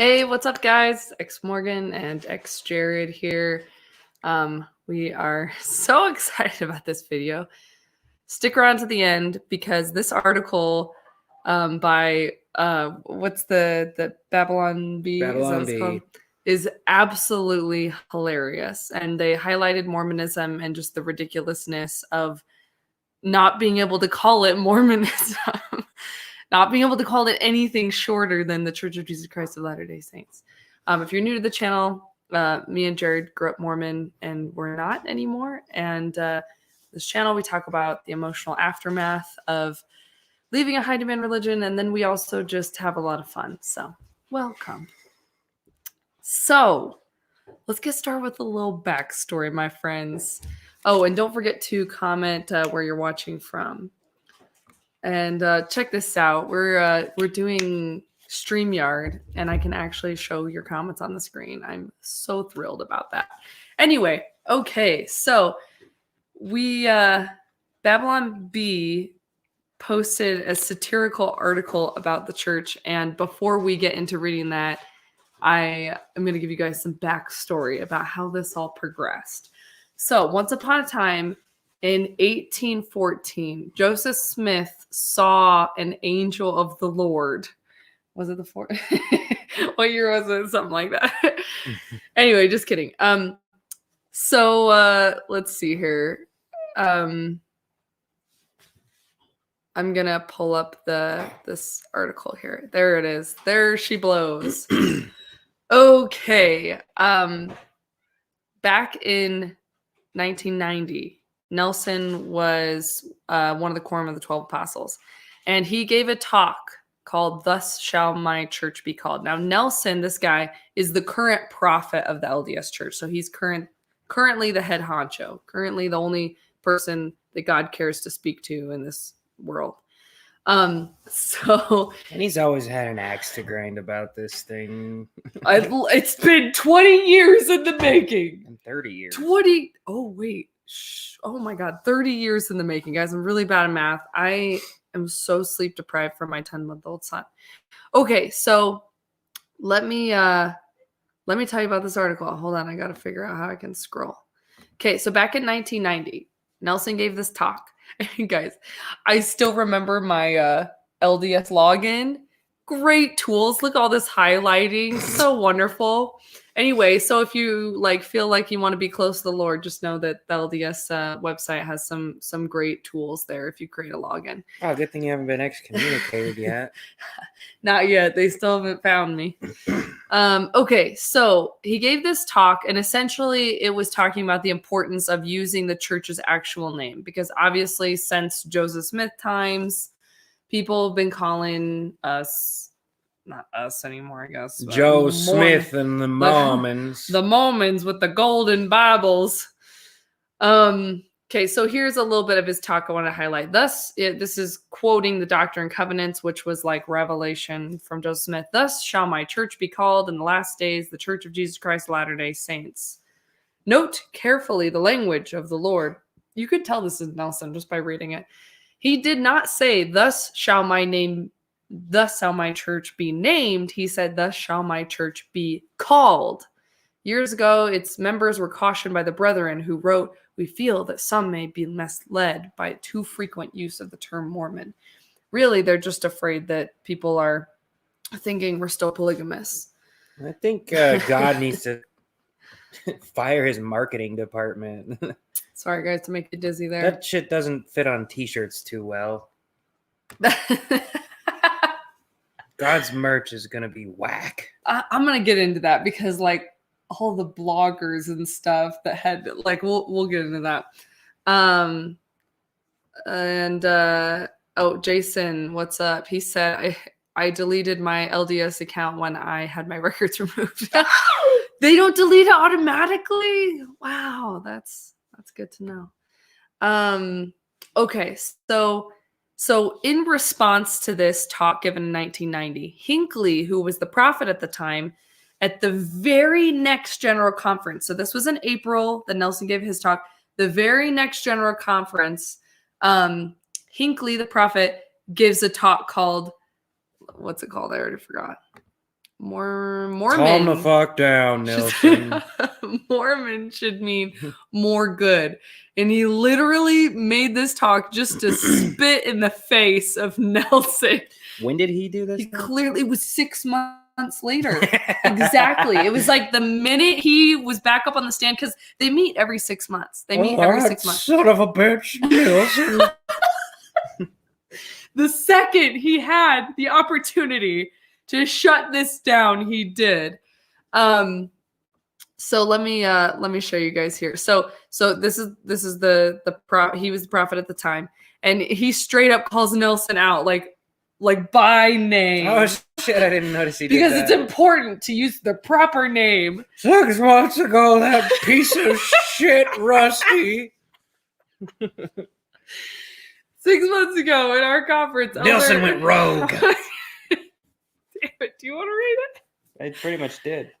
Hey, what's up, guys? Ex-Morgan and ex-Jared here. We are so excited about this video. Stick around to the end because this article by what's the Babylon Bee? Babylon Is that what it's Bee. called? Is absolutely hilarious, and they highlighted Mormonism and just the ridiculousness of not being able to call it Mormonism. Not being able to call it anything shorter than the Church of Jesus Christ of Latter-day Saints. If you're new to the channel, me and Jared grew up Mormon and we're not anymore. And this channel, we talk about the emotional aftermath of leaving a high-demand religion, and then we also just have a lot of fun. So, welcome. So, let's get started with a little backstory, my friends. Oh, and don't forget to comment where you're watching from. And check this out. We're doing StreamYard, and I can actually show your comments on the screen. I'm so thrilled about that. Anyway, okay, so we Babylon Bee posted a satirical article about the church, and before we get into reading that, I am going to give you guys some backstory about how this all progressed. So, once upon a time, in 1814, Joseph Smith saw an angel of the Lord. Was it the fourth? What year was it? Something like that. Anyway, just kidding. So let's see here. I'm gonna pull up this article here. There it is. There she blows. Okay. Back in 1990. Nelson was one of the quorum of the 12 apostles, and he gave a talk called "Thus Shall My Church Be Called." Now, Nelson, this guy, is the current prophet of the LDS Church, so he's currently the head honcho, currently the only person that God cares to speak to in this world. So, and he's always had an axe to grind about this thing. It's been 20 years in the making. And 30 years. 20. Oh, wait. Oh my God, 30 years in the making, guys. I'm really bad at math. I am so sleep deprived from my 10-month-old son. Okay, so let me tell you about this article. Hold on, I gotta figure out how I can scroll. Okay, so back in 1990, Nelson gave this talk. And guys, I still remember my LDS login. Great tools. Look at all this highlighting. So wonderful. Anyway, so if you feel like you want to be close to the Lord, just know that the LDS website has some great tools there if you create a login. Oh, good thing you haven't been excommunicated yet. Not yet. They still haven't found me. Okay, so he gave this talk, and essentially it was talking about the importance of using the church's actual name, because obviously since Joseph Smith times, people have been calling us, not us anymore, I guess. Joe Smith and the Mormons. The Mormons with the golden Bibles. Okay, so here's a little bit of his talk I want to highlight. This is quoting the Doctrine and Covenants, which was like revelation from Joseph Smith. "Thus shall my church be called in the last days, the Church of Jesus Christ of Latter-day Saints." Note carefully the language of the Lord. You could tell this is Nelson just by reading it. He did not say, "Thus shall my church be named." He said, "Thus shall my church be called." Years ago, its members were cautioned by the brethren who wrote, "We feel that some may be misled by too frequent use of the term Mormon." Really, they're just afraid that people are thinking we're still polygamous. I think God needs to fire his marketing department. Sorry, guys, to make you dizzy there. That shit doesn't fit on t-shirts too well. God's merch is going to be whack. I'm going to get into that because, all the bloggers and stuff that had, we'll get into that. Jason, what's up? He said, I deleted my LDS account when I had my records removed. They don't delete it automatically? Wow, that's good to know. Okay, so in response to this talk given in 1990, Hinkley, who was the prophet at the time, at the very next general conference, so this was in April that Nelson gave his talk, the very next general conference, Hinkley, the prophet, gives a talk called, what's it called? I already forgot. Mormon. Calm the fuck down, Nelson. Mormon should mean more good. And he literally made this talk just to spit in the face of Nelson. When did he do this? He clearly was 6 months later. Exactly. It was like the minute he was back up on the stand, because they meet every 6 months. They meet every 6 months. Son of a bitch, Nelson. The second he had the opportunity to shut this down, he did. So let me show you guys here. So this is the he was the prophet at the time, and he straight up calls Nelson out like by name. Oh shit! I didn't notice he did because that. It's important to use the proper name. 6 months ago, that piece of shit, Rusty. 6 months ago in our conference, Nelson went rogue. Damn it! Do you want to read it? I pretty much did.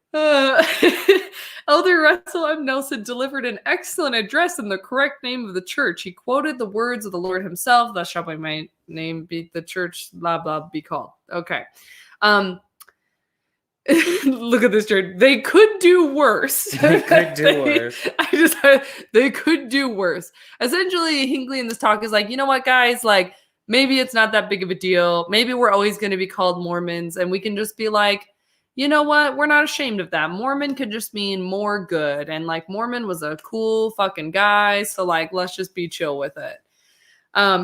Elder Russell M. Nelson delivered an excellent address in the correct name of the church. He quoted the words of the Lord himself, "Thus shall by my name be the church, blah, blah, be called." Okay. Look at this, Jared. They could do worse. They could do worse. They could do worse. Essentially, Hinkley in this talk is like, you know what, guys? Like, maybe it's not that big of a deal. Maybe we're always going to be called Mormons, and we can just be like, you know what? We're not ashamed of that. Mormon could just mean more good. And like Mormon was a cool fucking guy. So like, let's just be chill with it.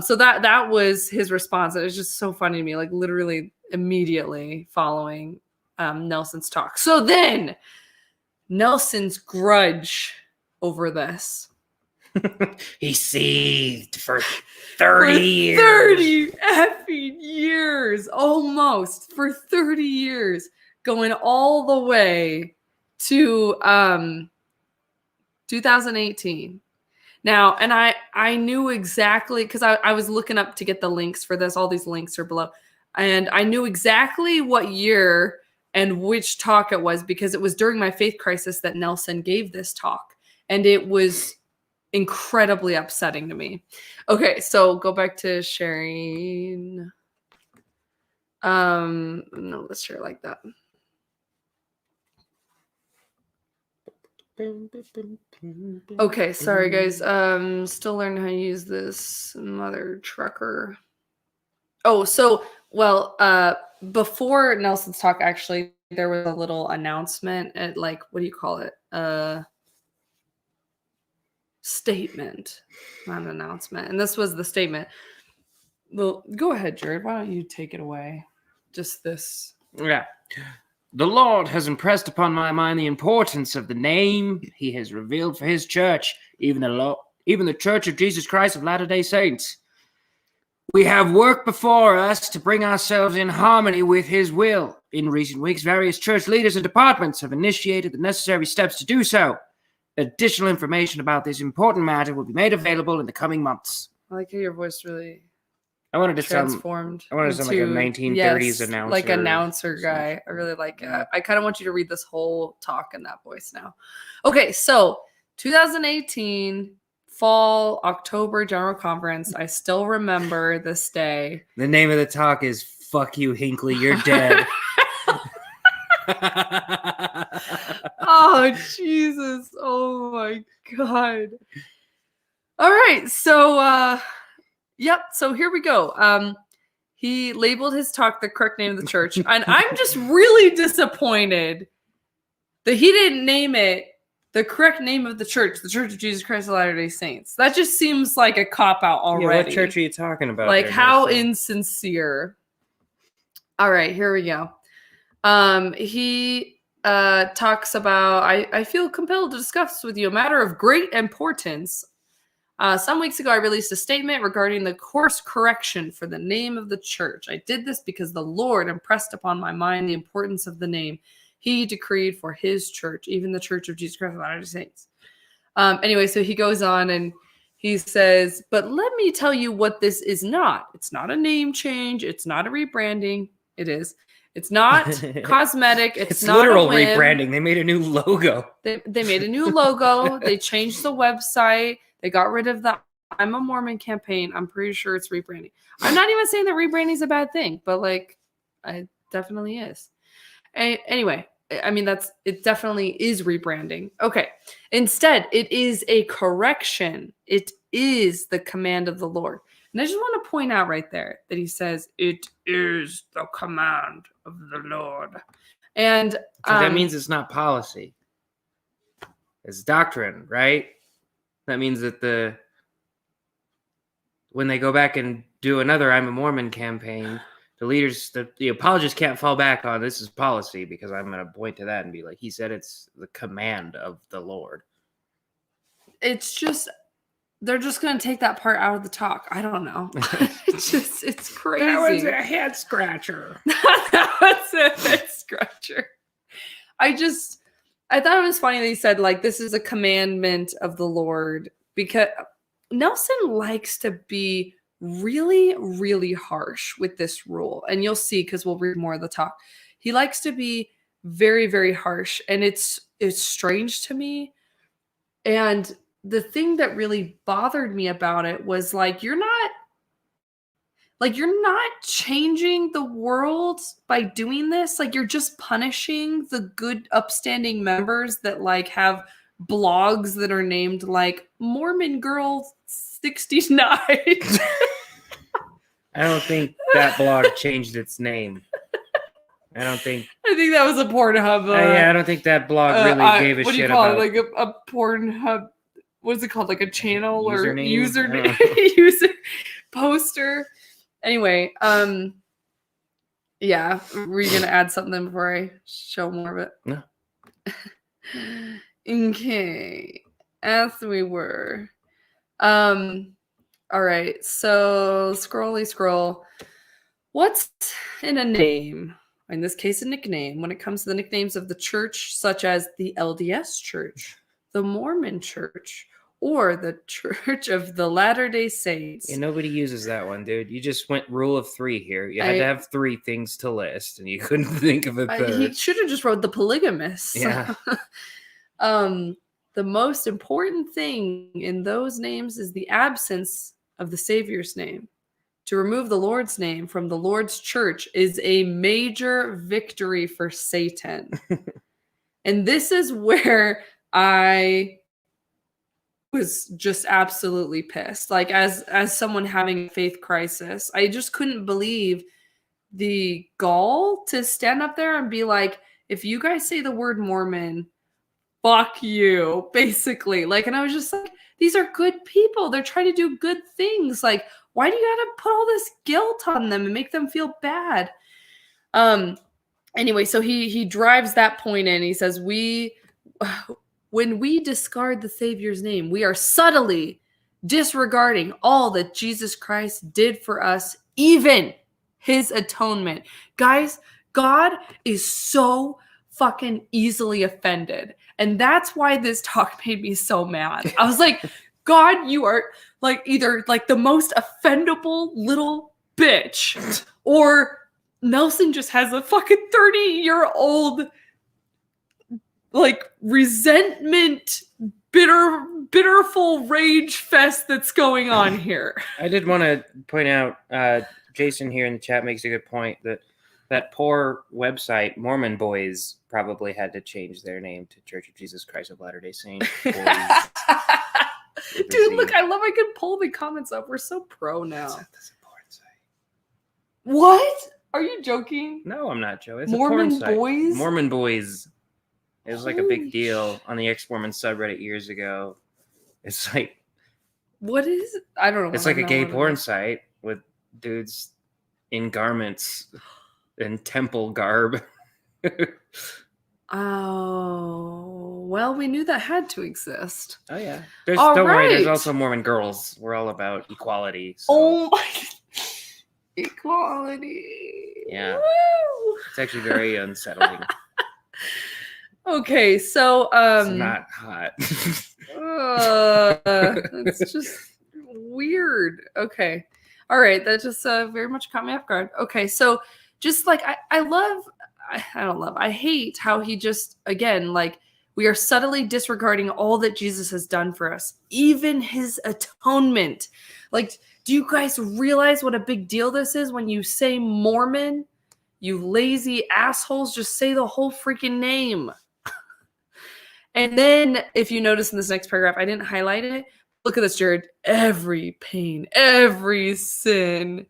So that was his response. It was just so funny to me, like literally immediately following Nelson's talk. So then Nelson's grudge over this. He seethed for 30 years. 30 effing years. Almost. For 30 years. Going all the way to 2018. Now, and I knew exactly, because I was looking up to get the links for this. All these links are below. And I knew exactly what year and which talk it was, because it was during my faith crisis that Nelson gave this talk. And it was incredibly upsetting to me. Okay, so go back to sharing. No, let's share like that. Okay, sorry guys. Still learning how to use this mother trucker. Oh, so before Nelson's talk, actually, there was a little announcement at like, what do you call it? Statement, not an announcement. And this was the statement. Well, go ahead, Jared. Why don't you take it away? Just this. Yeah. The Lord has impressed upon my mind the importance of the name he has revealed for his church, even the Church of Jesus Christ of Latter-day Saints. We have work before us to bring ourselves in harmony with his will. In recent weeks, various church leaders and departments have initiated the necessary steps to do so. Additional information about this important matter will be made available in the coming months. I like how your voice really I wanted to transformed. I wanted to sound like a 1930s announcer. Like announcer guy. I really like it. I kind of want you to read this whole talk in that voice now. Okay, so 2018 fall October General Conference. I still remember this day. The name of the talk is "Fuck You, Hinkley, You're Dead." Oh Jesus! Oh my God! All right, so yep. So here we go. He labeled his talk the correct name of the church, and I'm just really disappointed that he didn't name it the correct name of the Church of Jesus Christ of Latter-day Saints. That just seems like a cop-out already. Yeah, what church are you talking about? Like, how insincere. All right, here we go. He talks about, I feel compelled to discuss with you a matter of great importance. Some weeks ago, I released a statement regarding the course correction for the name of the church. I did this because the Lord impressed upon my mind the importance of the name he decreed for his church, even the Church of Jesus Christ of Latter-day Saints. Anyway, so he goes on and he says, but let me tell you what this is not. It's not a name change. It's not a rebranding. It is. It's not cosmetic. It's not literal a whim. rebranding. They made a new logo. They made a new logo. They changed the website. They got rid of the I'm a Mormon campaign. I'm pretty sure it's rebranding. I'm not even saying that rebranding is a bad thing, but like, it definitely is. Anyway, I mean, it definitely is rebranding. Okay. Instead, it is a correction. It is the command of the Lord. And I just want to point out right there that he says, it is the command of the Lord. And So that means it's not policy. It's doctrine, right? That means that when they go back and do another I'm a Mormon campaign, the leaders, the apologists can't fall back on this is policy, because I'm going to point to that and be like, he said it's the command of the Lord. it's just, they're just going to take that part out of the talk. I don't know. It's crazy. That was a head scratcher. That was a head scratcher. I thought it was funny that he said, like, this is a commandment of the Lord, because Nelson likes to be really, really harsh with this rule. And you'll see, because we'll read more of the talk. He likes to be very, very harsh. And it's strange to me. And the thing that really bothered me about it was, like, you're not changing the world by doing this. Like, you're just punishing the good, upstanding members that, like, have blogs that are named, like, Mormon Girl 69. I don't think that blog changed its name. I think that was a Pornhub. I don't think that blog really gave a shit about. What do you call it? Like a Pornhub. What is it called? Like a channel Username? or username? User poster. Anyway, yeah. Were you gonna add something before I show more of it? No. Okay. As we were. All right. So scroll. What's in a name? In this case, a nickname. When it comes to the nicknames of the church, such as the LDS Church, the Mormon Church, or the Church of the Latter-day Saints. Yeah, nobody uses that one, dude. You just went rule of 3 here. You had to have 3 things to list, and you couldn't think of a third. He should have just wrote the polygamists. Yeah. The most important thing in those names is the absence of the Savior's name. To remove the Lord's name from the Lord's church is a major victory for Satan. And this is where I was just absolutely pissed. Like, as someone having a faith crisis, I just couldn't believe the gall to stand up there and be like, if you guys say the word Mormon, fuck you, basically. Like, and I was just like, these are good people. They're trying to do good things. Like, why do you gotta put all this guilt on them and make them feel bad? Anyway, so he drives that point in. He says, when we discard the Savior's name, we are subtly disregarding all that Jesus Christ did for us, even his atonement. Guys, God is so fucking easily offended. And that's why this talk made me so mad. I was like, God, you are like either like the most offendable little bitch, or Nelson just has a fucking 30-year-old like resentment, bitterful rage fest that's going on here. I did want to point out, Jason here in the chat makes a good point, that poor website, Mormon Boys, probably had to change their name to Church of Jesus Christ of Latter-day Saints. Dude, look, I love I can pull the comments up. We're so pro now. That's a porn site. What? Are you joking? No, I'm not joking. It's Mormon a porn site. Boys? Mormon Boys. It was like a big Holy deal on the ex-Mormon subreddit years ago. It's like... What is it? I don't know. It's like a gay porn site with dudes in garments and temple garb. Oh, well, we knew that had to exist. Oh, yeah. All don't worry, there's right. also Mormon girls. We're all about equality. So. Oh my equality. Yeah. Woo! It's actually very unsettling. Okay, so It's not hot. it's just weird. Okay. All right, that just very much caught me off guard. Okay, so just like I hate how he just, again, like, we are subtly disregarding all that Jesus has done for us, even his atonement. Like, do you guys realize what a big deal this is when you say Mormon? You lazy assholes, just say the whole freaking name. And then, if you notice in this next paragraph, I didn't highlight it. Look at this, Jared. Every pain, every sin,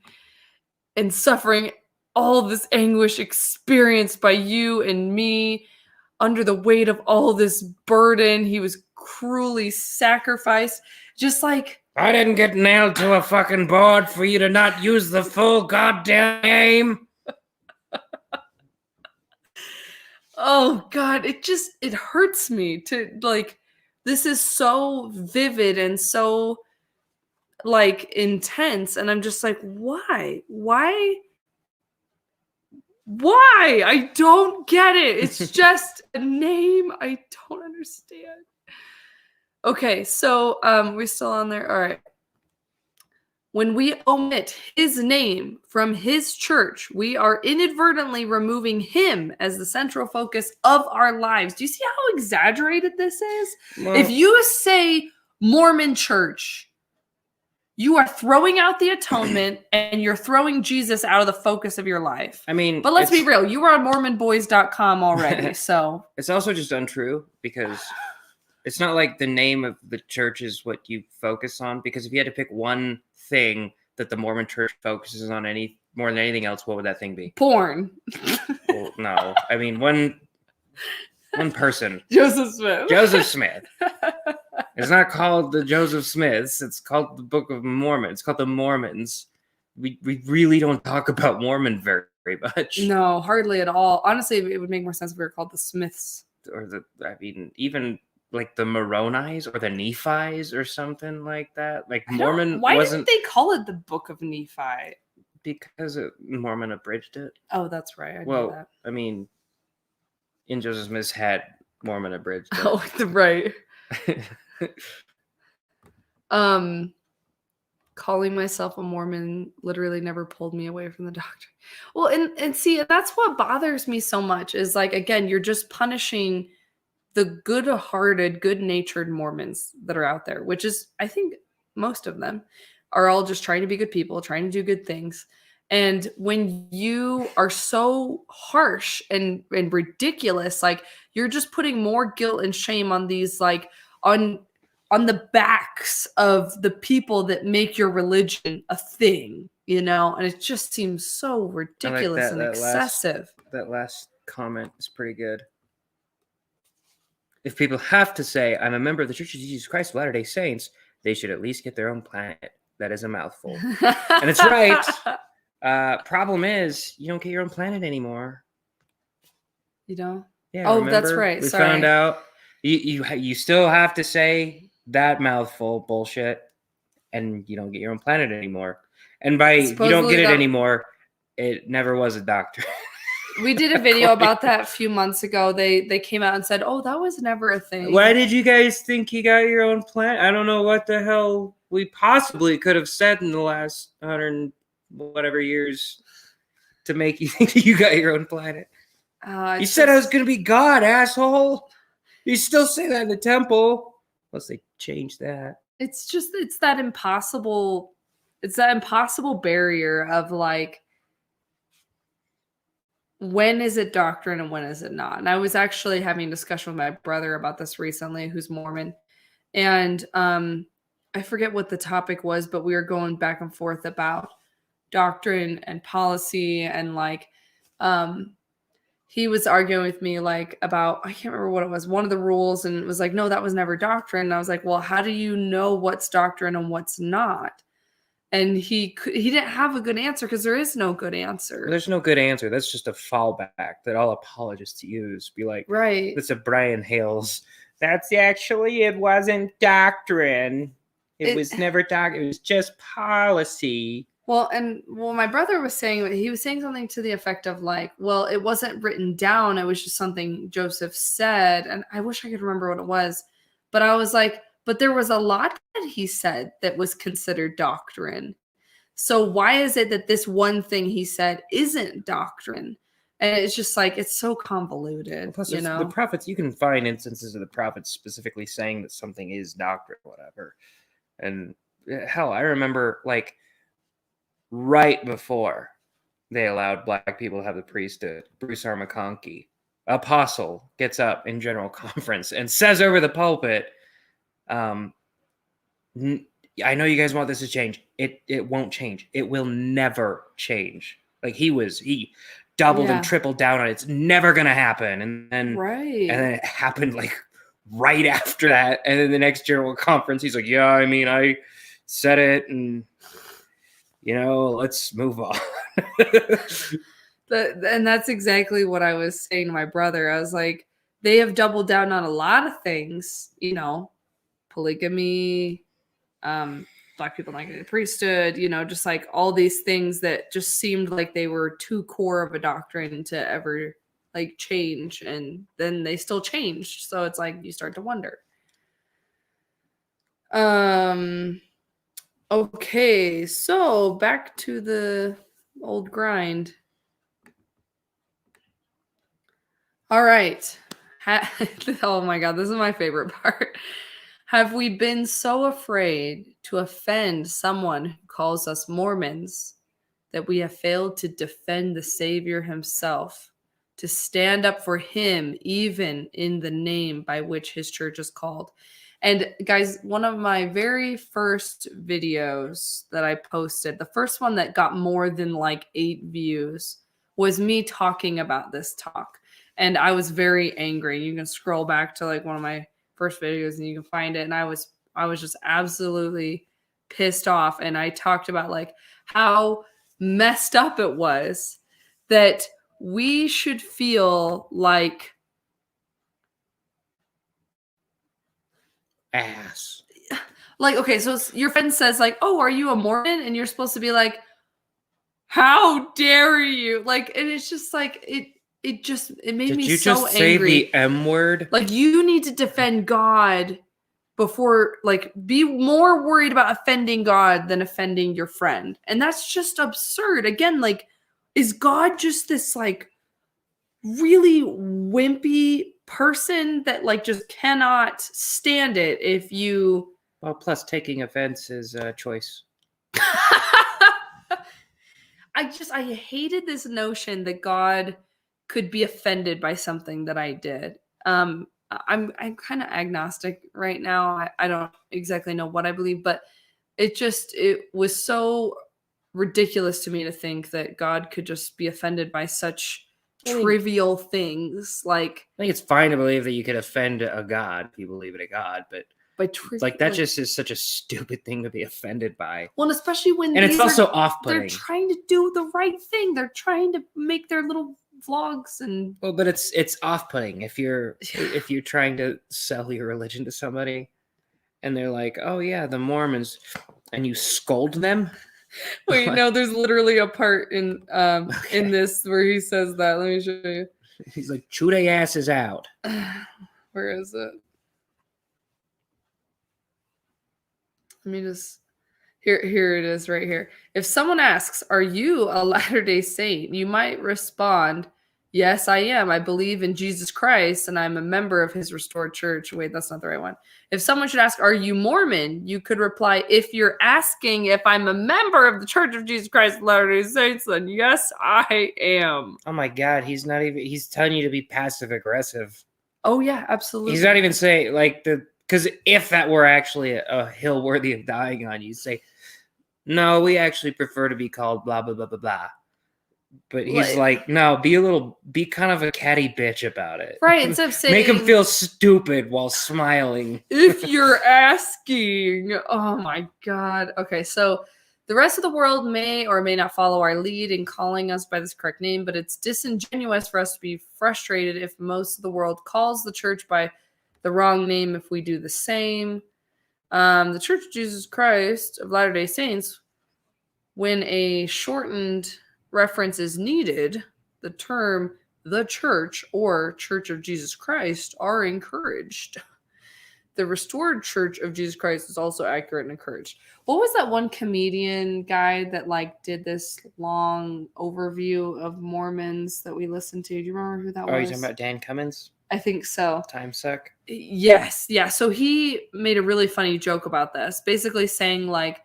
and suffering, all this anguish experienced by you and me under the weight of all this burden. He was cruelly sacrificed. Just like, I didn't get nailed to a fucking board for you to not use the full goddamn name. oh God, it hurts me to like, this is so vivid and so like intense. And I'm just like, why? I don't get it. It's just a name. I don't understand. Okay, so we're still on there. All right. When we omit his name from his church, we are inadvertently removing him as the central focus of our lives. Do you see how exaggerated this is? Well, If you say Mormon church, you are throwing out the atonement and you're throwing Jesus out of the focus of your life. I mean, But let's be real. You were on MormonBoys.com already, so. It's also just untrue because it's not like the name of the church is what you focus on. Because if you had to pick one thing that the Mormon church focuses on more than anything else, what would that thing be? Porn. Well, no. I mean, one person. Joseph Smith. Joseph Smith. It's not called the Joseph Smiths. It's called the Book of Mormon. It's called the Mormons. We really don't talk about Mormon very much. No, hardly at all. Honestly, it would make more sense if we were called the Smiths. Or even like the Moronis or the Nephis or something like that. Like Mormon Why wasn't... didn't they call it the Book of Nephi? Because Mormon abridged it. Oh, that's right. I knew that. I mean, in Joseph Smith's head, Mormon abridged it. Oh, right. Calling myself a Mormon literally never pulled me away from the doctrine. Well, and see, that's what bothers me so much is like, again, you're just punishing the good-hearted, good-natured Mormons that are out there, which is, I think most of them are all just trying to be good people, trying to do good things. And when you are so harsh and ridiculous, like you're just putting more guilt and shame on these, like on the backs of the people that make your religion a thing, you know? And it just seems so ridiculous and excessive. That last comment is pretty good. If people have to say, I'm a member of the Church of Jesus Christ of Latter-day Saints, they should at least get their own planet. That is a mouthful. And it's right. Problem is, you don't get your own planet anymore. You don't? Yeah. Oh, remember? that's right. We Sorry. found out you still have to say that mouthful bullshit, and you don't get your own planet anymore. And by you don't get it anymore, it never was a doctor. We did a video about that a few months ago. They came out and said, oh, that was never a thing. Why did you guys think you got your own planet? I don't know what the hell we possibly could have said in the last 100 whatever years to make you think you got your own planet. You said I was going to be God, asshole. You still say that in the temple. Unless they change that. It's that impossible barrier of like, when is it doctrine and when is it not? And I was actually having a discussion with my brother about this recently, who's Mormon. And I forget what the topic was, but we were going back and forth about doctrine and policy. And like, he was arguing with me like about, I can't remember what it was, one of the rules. And it was like, no, that was never doctrine. And I was like, well, how do you know what's doctrine and what's not? And he didn't have a good answer because there is no good answer. There's no good answer. That's just a fallback that all apologists use. Be like, right. That's a Brian Hales. That's actually, it wasn't doctrine. It was never doctrine. It was just policy. Well, my brother was saying, he was saying something to the effect of like, well, it wasn't written down. It was just something Joseph said. And I wish I could remember what it was. But I was like, but there was a lot that he said that was considered doctrine. So why is it that this one thing he said isn't doctrine? And it's just like, it's so convoluted. Plus, you know, the prophets, you can find instances of the prophets specifically saying that something is doctrine, whatever. And hell, I remember like right before they allowed black people to have the priesthood. Bruce R. McConkie, apostle, gets up in general conference and says over the pulpit, I know you guys want this to change. It won't change. It will never change. Like he doubled and tripled down on it. It's never gonna happen. And then it happened like right after that. And then the next general conference, he's like, yeah, I mean, I said it, and let's move on. And that's exactly what I was saying to my brother. I was like, they have doubled down on a lot of things, polygamy, black people not getting the priesthood, just like all these things that just seemed like they were too core of a doctrine to ever like change, and then they still changed. So it's like you start to wonder. Okay, so back to the old grind. All right. Oh my God, this is my favorite part. Have we been so afraid to offend someone who calls us Mormons that we have failed to defend the Savior himself, to stand up for him even in the name by which his church is called? And guys, one of my very first videos that I posted, the first one that got more than like 8 views, was me talking about this talk. And I was very angry. You can scroll back to like one of my first videos and you can find it. And I was just absolutely pissed off. And I talked about like how messed up it was that we should feel like ass. Like, okay, so your friend says like, oh, are you a Mormon? And you're supposed to be like, how dare you? Like, and it's just like, it made me so angry. Did you just say the M word? Like, you need to defend God before, like, be more worried about offending God than offending your friend. And that's just absurd. Again, like, is God just this, like, really wimpy person that, like, just cannot stand it if you... Well, plus taking offense is a choice. I hated this notion that God could be offended by something that I did. I'm kind of agnostic right now. I don't exactly know what I believe, but it was so ridiculous to me to think that God could just be offended by such trivial things. Like, I think it's fine to believe that you could offend a God if you believe in a God, but like that just is such a stupid thing to be offended by. Well, and especially when it's also off-putting. They're trying to do the right thing. They're trying to make their little vlogs and... Well, but it's off-putting if you're trying to sell your religion to somebody and they're like, oh yeah, the Mormons, and you scold them. Wait, no, there's literally a part in this where he says that. Let me show you. He's like, chew their asses out. Where is it? Let me just... Here it is right here. If someone asks, are you a Latter-day Saint? You might respond, yes, I am. I believe in Jesus Christ and I'm a member of his restored church. Wait, that's not the right one. If someone should ask, are you Mormon? You could reply, if you're asking if I'm a member of the Church of Jesus Christ of Latter-day Saints, then yes, I am. Oh my God, he's telling you to be passive aggressive. Oh yeah, absolutely. He's not even saying like because if that were actually a hill worthy of dying on, you'd say, no, we actually prefer to be called blah, blah, blah, blah, blah. But he's like, no, be kind of a catty bitch about it. Right, instead of saying... Make him feel stupid while smiling. If you're asking. Oh my God. Okay, so the rest of the world may or may not follow our lead in calling us by this correct name, but it's disingenuous for us to be frustrated if most of the world calls the church by the wrong name if we do the same. The Church of Jesus Christ of Latter-day Saints, when a shortened reference is needed, the term the church or Church of Jesus Christ are encouraged. The restored Church of Jesus Christ is also accurate and encouraged. What was that one comedian guy that like did this long overview of Mormons that we listened to? Do you remember who that was? Oh, you're talking about Dan Cummins? I think so. Time suck? Yes. Yeah. So he made a really funny joke about this, basically saying like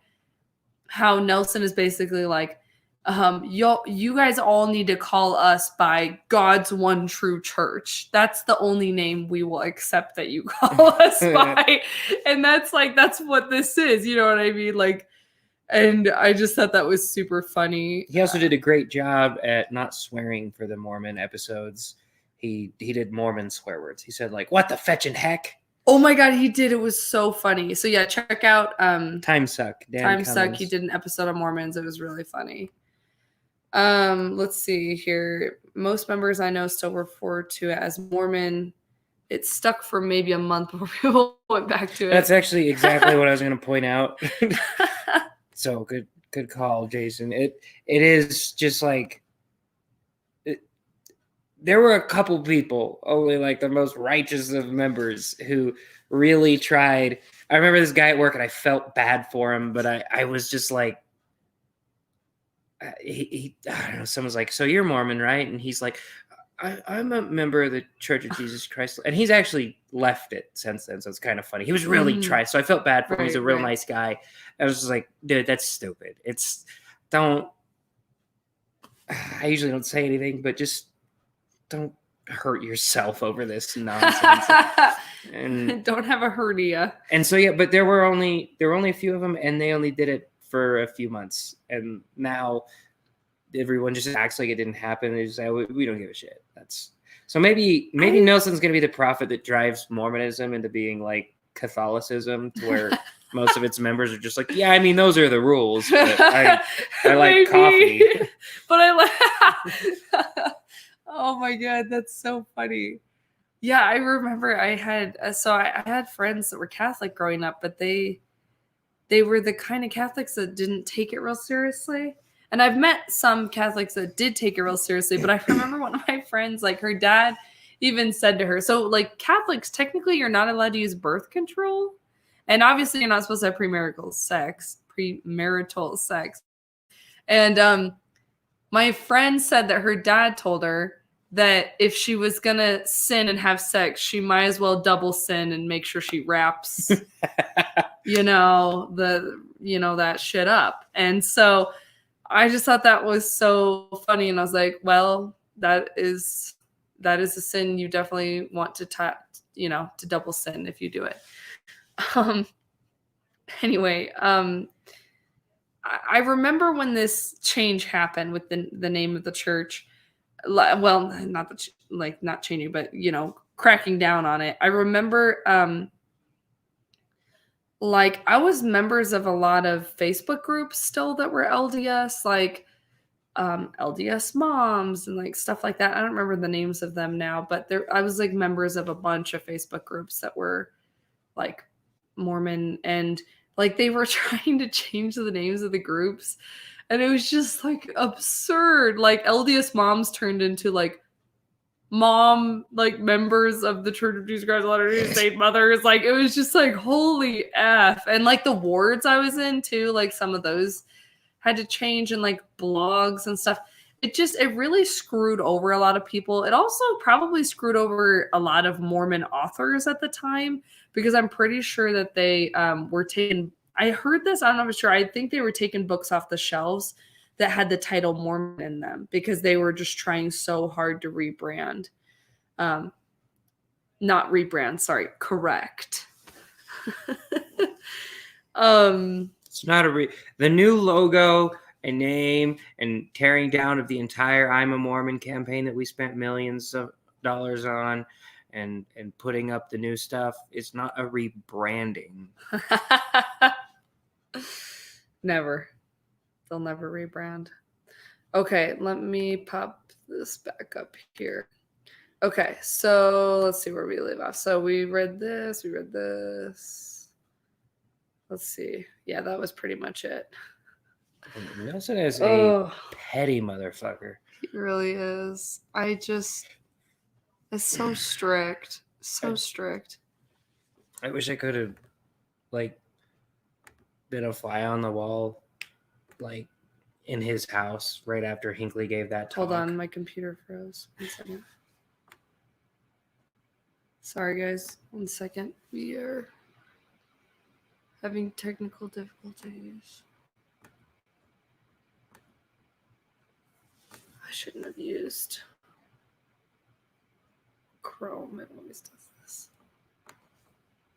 how Nelson is basically like, you guys all need to call us by God's one true church. That's the only name we will accept that you call us by. And that's what this is. You know what I mean? Like, and I just thought that was super funny. He also did a great job at not swearing for the Mormon episodes. He did Mormon swear words. He said like, "What the fetching heck?" Oh my God, he did. It was so funny. So yeah, check out Time Suck. Dan Time Suck. Cummins. He did an episode on Mormons. It was really funny. Let's see here. Most members I know still refer to it as Mormon. It stuck for maybe a month before people went back to it. That's actually exactly what I was going to point out. So good call, Jason. It is just like there were a couple people, only like the most righteous of members, who really tried. I remember this guy at work, and I felt bad for him, but I was just like, I don't know. Someone's like, "So you're Mormon, right?" And he's like, I'm a member of the Church of Jesus Christ. And he's actually left it since then. So it's kind of funny. He was really trying. So I felt bad for him. He's a real nice guy. I was just like, dude, that's stupid. I usually don't say anything, but just don't hurt yourself over this nonsense. And don't have a hernia. And so, yeah, but there were only a few of them, and they only did it for a few months. And now everyone just acts like it didn't happen. They just say, we don't give a shit. So maybe Nelson's going to be the prophet that drives Mormonism into being like Catholicism, to where most of its members are just like, yeah, I mean, those are the rules, but I like coffee. But I like, oh my God, that's so funny. Yeah, I remember I had friends that were Catholic growing up, but they were the kind of Catholics that didn't take it real seriously. And I've met some Catholics that did take it real seriously, but I remember one of my friends, like her dad even said to her, so like Catholics, technically you're not allowed to use birth control. And obviously you're not supposed to have premarital sex. And my friend said that her dad told her that if she was going to sin and have sex, she might as well double sin and make sure she wraps, that shit up. And so I just thought that was so funny. And I was like, well, that is a sin you definitely want to double sin if you do it. Anyway, I remember when this change happened with the name of the church. Well, not changing, but cracking down on it. I remember I was members of a lot of Facebook groups still that were LDS, like LDS moms and like stuff like that. I don't remember the names of them now, but I was like members of a bunch of Facebook groups that were like Mormon, and like they were trying to change the names of the groups, and it was just like absurd. Like LDS moms turned into like members of the Church of Jesus Christ of Latter-day Saint mothers. Like it was just like holy F. And like the wards I was in too, like some of those had to change, and like blogs and stuff. It really screwed over a lot of people. It also probably screwed over a lot of Mormon authors at the time, because I'm pretty sure that they were taking, I heard this, I don't know for sure, I think they were taking books off the shelves that had the title Mormon in them, because they were just trying so hard to rebrand. Not rebrand, sorry, correct. It's not the new logo and name and tearing down of the entire I'm a Mormon campaign that we spent millions of dollars on, and putting up the new stuff. It's not a rebranding. Never. They'll never rebrand. Okay, let me pop this back up here. Okay, so let's see where we leave off. So we read this. Let's see. Yeah, that was pretty much it. Nelson is a petty motherfucker. He really is. It's so strict. So strict. I wish I could have, like, been a fly on the wall, like, in his house right after Hinkley gave that talk. Hold on, my computer froze. 1 second. Sorry, guys. 1 second. We are having technical difficulties. shouldn't have used Chrome. It always does this.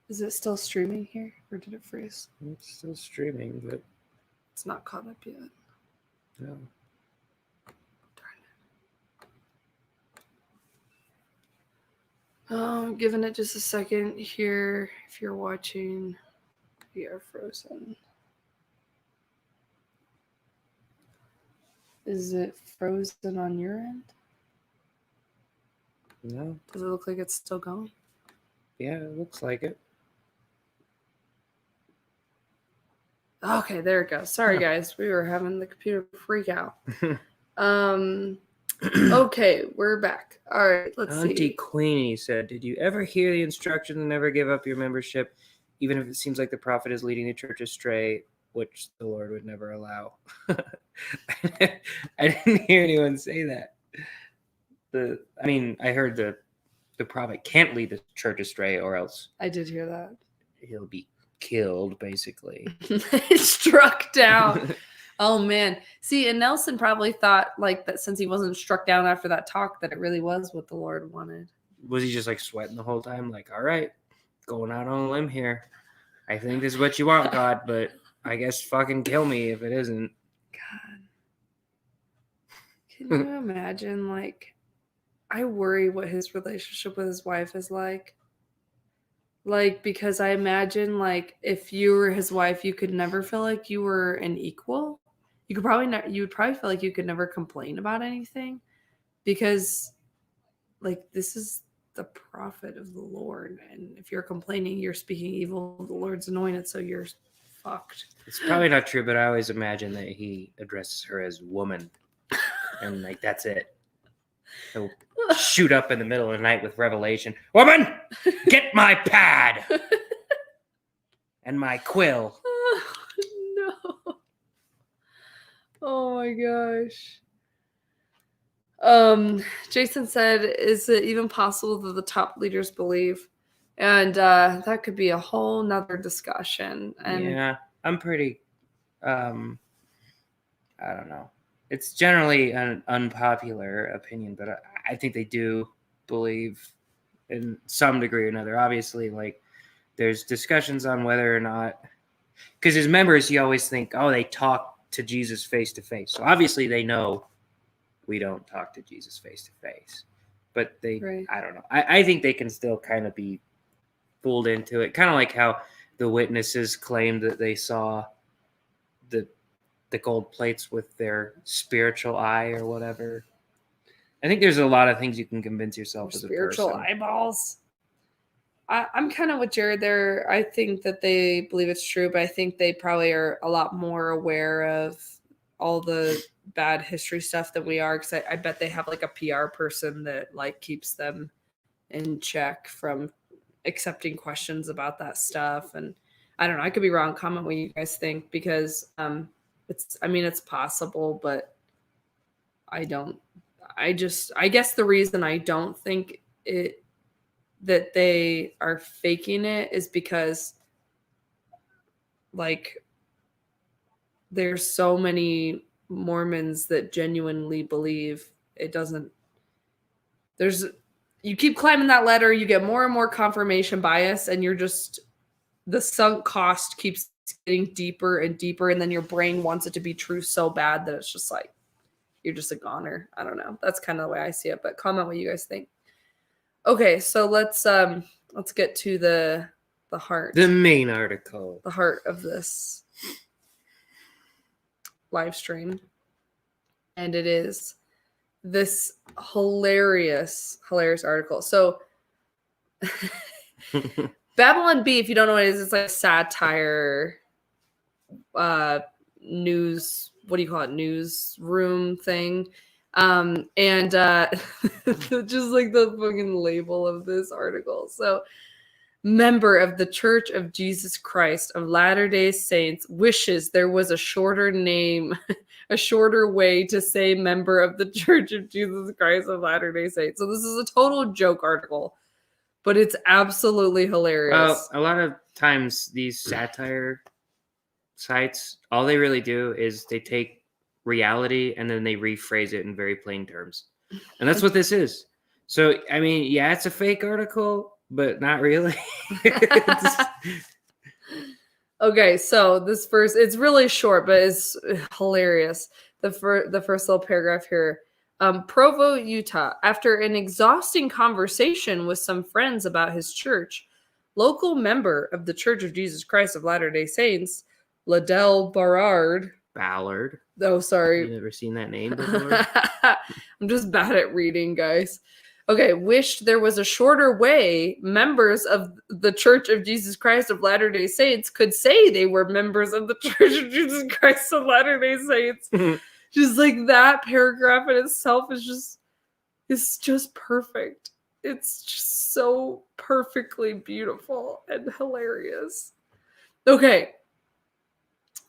Is it still streaming here, or did it freeze? It's still streaming, but It's not caught up yet. no. Darn it. I'm giving it just a second here. If you're watching, we are frozen. Is it frozen on your end? No. Does it look like it's still going? Yeah, it looks like it. Okay, there it goes. Sorry, guys. We were having the computer freak out. Okay, we're back. All right, let's Auntie see. Queenie said, "Did you ever hear the instruction to never give up your membership, even if it seems like the prophet is leading the church astray, which the Lord would never allow?" I didn't hear anyone say that. I heard the prophet can't lead the church astray, or else I did hear that. he'll be killed, basically. Struck down. Oh man. See, and Nelson probably thought like that since he wasn't struck down after that talk that it really was what the Lord wanted. Was he just like sweating the whole time? Like, all right, going out on a limb here. I think this is what you want, God, but I guess fucking kill me if it isn't. God. Can you imagine, like, I worry what his relationship with his wife is like. Like, because I imagine, like, if you were his wife, you could never feel like you were an equal. You would probably feel like you could never complain about anything. Because, like, this is the prophet of the Lord. And if you're complaining, you're speaking evil of the Lord's anointed, so you're fucked. It's probably not true, but I always imagine that he addresses her as woman. And, like, that's it. He'll shoot up in the middle of the night with revelation. Woman, get my pad and my quill. No. Oh my gosh. Jason said, is it even possible that the top leaders believe? And that could be a whole nother discussion. And yeah, I'm pretty I don't know. It's generally an unpopular opinion, but I think they do believe in some degree or another. Obviously, like, there's discussions on whether or not, because as members, you always think, oh, they talk to Jesus face to face. So obviously they know we don't talk to Jesus face to face. But they, Right. I don't know. I think they can still kind of be fooled into it. Kind of like how the witnesses claimed that they saw the gold plates with their spiritual eye or whatever. I think there's a lot of things you can convince yourself as a spiritual person. eyeballs. I'm kind of with Jared there. I think that they believe it's true, but I think they probably are a lot more aware of all the bad history stuff than we are. Because I bet they have like a PR person that like keeps them in check from accepting questions about that stuff. And I don't know. I could be wrong. Comment what you guys think, because it's possible, but I guess the reason I don't think that they are faking it is because, like, there's so many Mormons that genuinely believe it doesn't. You keep climbing that ladder, you get more and more confirmation bias, and the sunk cost keeps getting deeper and deeper, and then your brain wants it to be true so bad that it's just like you're just a goner. I don't know. That's kind of the way I see it, but comment what you guys think. Okay, so let's get to the heart. The main article. The heart of this live stream. And it is this hilarious article. So Babylon Bee, if you don't know what it is, it's like a satire news, what do you call it? Newsroom thing. And just like the fucking label of this article. So, member of the Church of Jesus Christ of Latter-day Saints wishes there was a shorter name, a shorter way to say member of the Church of Jesus Christ of Latter-day Saints. So this is a total joke article, but it's absolutely hilarious. Well, a lot of times these satire sites, all they really do is they take reality, and then they rephrase it in very plain terms. And that's what this is. So, I mean, yeah, it's a fake article, but not really. Okay, so this first, it's really short, but it's hilarious. The first little paragraph here. Provo, Utah. After an exhausting conversation with some friends about his church, local member of the Church of Jesus Christ of Latter-day Saints, Liddell Ballard. Oh, sorry. You never seen that name before? I'm just bad at reading, guys. Okay, wished there was a shorter way members of the Church of Jesus Christ of Latter-day Saints could say they were members of the Church of Jesus Christ of Latter-day Saints. Just like that paragraph in itself is just perfect. It's just so perfectly beautiful and hilarious. Okay.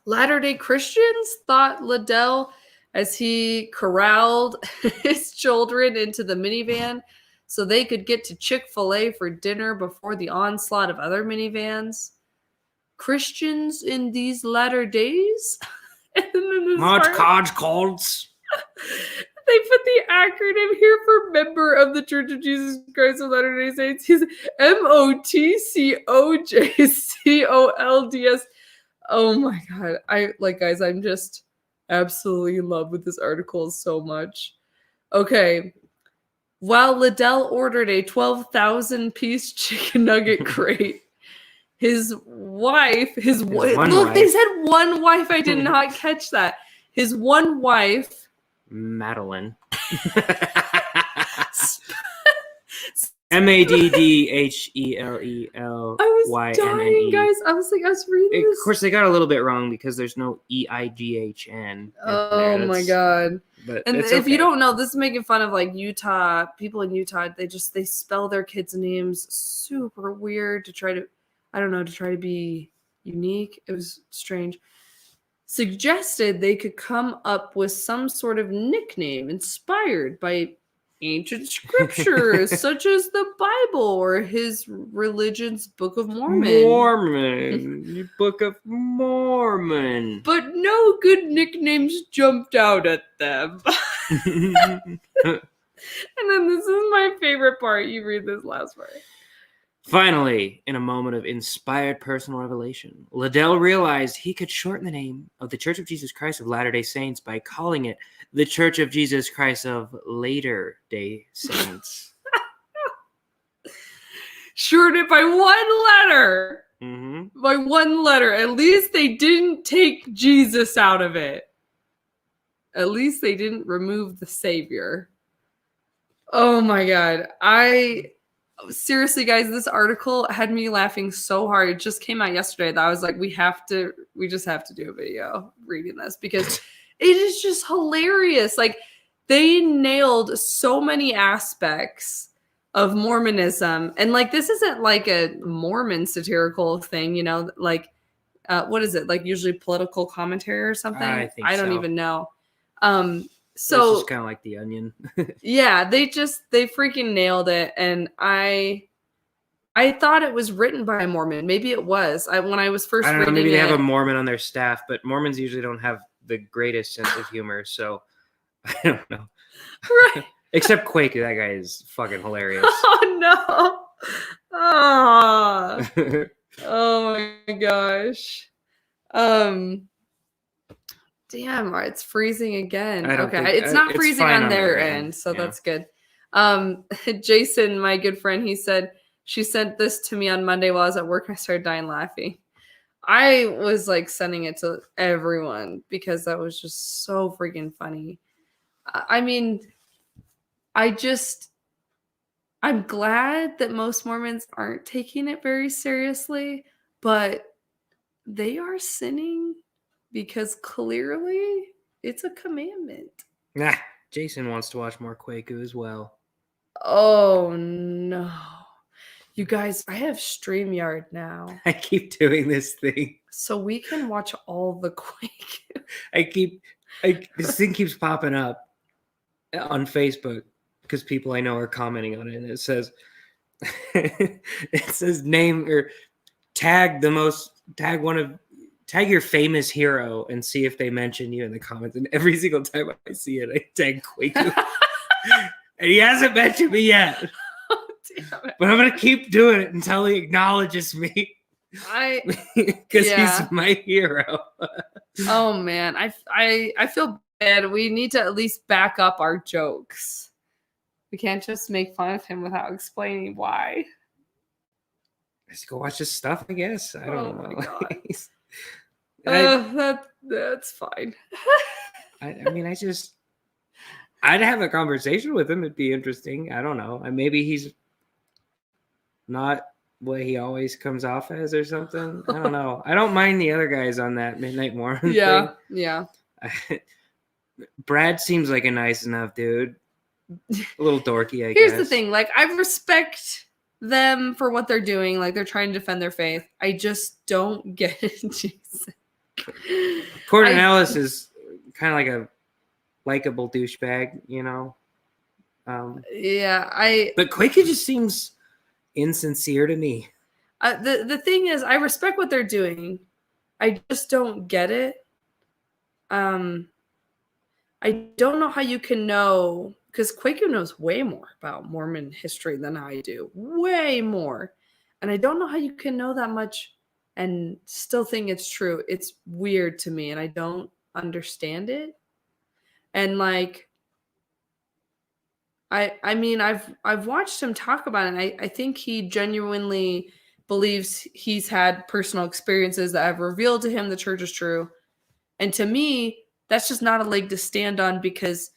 Latter-day Christians thought Liddell, as he corralled his children into the minivan so they could get to Chick-fil-A for dinner before the onslaught of other minivans. Christians in these latter days? And then this Much cards calls. They put the acronym here for member of the Church of Jesus Christ of Latter-day Saints. He's MOTCOJCOLDS. Oh my God. Guys, I'm just absolutely in love with this article so much. Okay. While Liddell ordered a 12,000 piece chicken nugget crate, his wife, look, they said one wife. I did not catch that. His one wife, Madeline. MADDHELELYNNE. I was dying, guys. I was reading this. Of course, they got a little bit wrong because there's no EIGHN. Oh my God. But and if you don't know, this is making fun of like Utah, people in Utah. They spell their kids' names super weird to try to be unique. It was strange. Suggested they could come up with some sort of nickname inspired by ancient scriptures such as the Bible or his religion's Book of Mormon. Book of Mormon. But no good nicknames jumped out at them. And then this is my favorite part. You read this last part. Finally, in a moment of inspired personal revelation, Liddell realized he could shorten the name of the Church of Jesus Christ of Latter-day Saints by calling it the Church of Jesus Christ of Later-day Saints. Shorten it by one letter. Mm-hmm. By one letter. At least they didn't take Jesus out of it. At least they didn't remove the Savior. Oh my God. Seriously, guys, this article had me laughing so hard. It just came out yesterday that I was like, we just have to do a video reading this because it is just hilarious. Like, they nailed so many aspects of Mormonism. And like, this isn't like a Mormon satirical thing, like, what is it? Like usually political commentary or something? I don't even know. So it's just kind of like The Onion. Yeah, they freaking nailed it. And I thought it was written by a Mormon. Maybe it was. When I was first reading maybe they it, have a Mormon on their staff, but Mormons usually don't have the greatest sense of humor. So I don't know. Right. Except Quaker. That guy is fucking hilarious. Oh no. Oh my gosh. Damn, it's freezing again. Okay, it's not freezing on their end, so that's good. Jason, my good friend, she sent this to me on Monday while I was at work. I started dying laughing. I was like sending it to everyone because that was just so freaking funny. I mean, I'm glad that most Mormons aren't taking it very seriously, but they are sinning. Because clearly it's a commandment. Nah, Jason wants to watch more Quaku as well. Oh no. You guys, I have StreamYard now. I keep doing this thing. So we can watch all the Quaku. This thing keeps popping up on Facebook because people I know are commenting on it, and it says name or tag one of tag your famous hero and see if they mention you in the comments. And every single time I see it, I tag Kwaku. And he hasn't mentioned me yet. Oh, damn it. But I'm gonna keep doing it until he acknowledges me. Because he's my hero. Oh man, I feel bad. We need to at least back up our jokes. We can't just make fun of him without explaining why. Just go watch his stuff, I guess. I don't know. My God. That's fine. I mean, I'd have a conversation with him. It'd be interesting. I don't know. Maybe he's not what he always comes off as or something. I don't know. I don't mind the other guys on that Midnight Mormon thing. Yeah. Brad seems like a nice enough dude. A little dorky, I guess. Here's the thing. Like, I respect them for what they're doing. Like, they're trying to defend their faith. I just don't get it, Jason. Cornelius is kind of like a likable douchebag, you know? But Quaker just seems insincere to me. The thing is, I respect what they're doing. I just don't get it. I don't know how you can know, because Kwaku knows way more about Mormon history than I do. Way more. And I don't know how you can know that much and still think it's true. It's weird to me, and I don't understand it. And like, I mean, I've watched him talk about it, and I think he genuinely believes he's had personal experiences that have revealed to him the church is true. And to me, that's just not a leg to stand on, because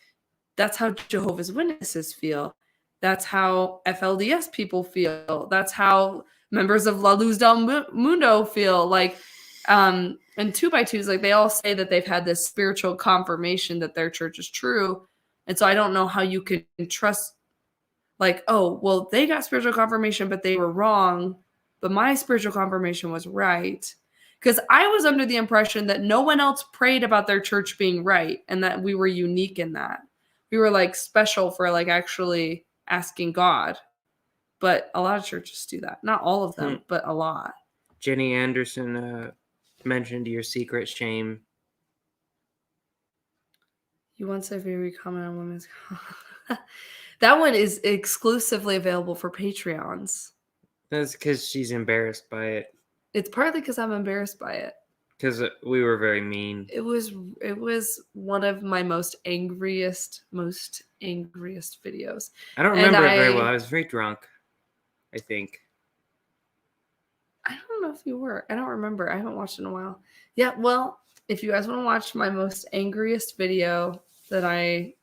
that's how Jehovah's Witnesses feel. That's how FLDS people feel. That's how members of La Luz del Mundo feel. Like, and 2x2s, like, they all say that they've had this spiritual confirmation that their church is true. And so I don't know how you can trust, like, oh, well, they got spiritual confirmation, but they were wrong. But my spiritual confirmation was right. Because I was under the impression that no one else prayed about their church being right, and that we were unique in that. We were like special for like actually asking God. But a lot of churches do that. Not all of them, but a lot. Jenny Anderson mentioned your secret shame. You once said very comment on women's. That one is exclusively available for Patreons. That's because she's embarrassed by it. It's partly because I'm embarrassed by it. Because we were very mean. It was one of my most angriest videos. I don't remember it very well. I was very drunk, I think. I don't know if you were. I don't remember. I haven't watched it in a while. Yeah, well, if you guys want to watch my most angriest video that I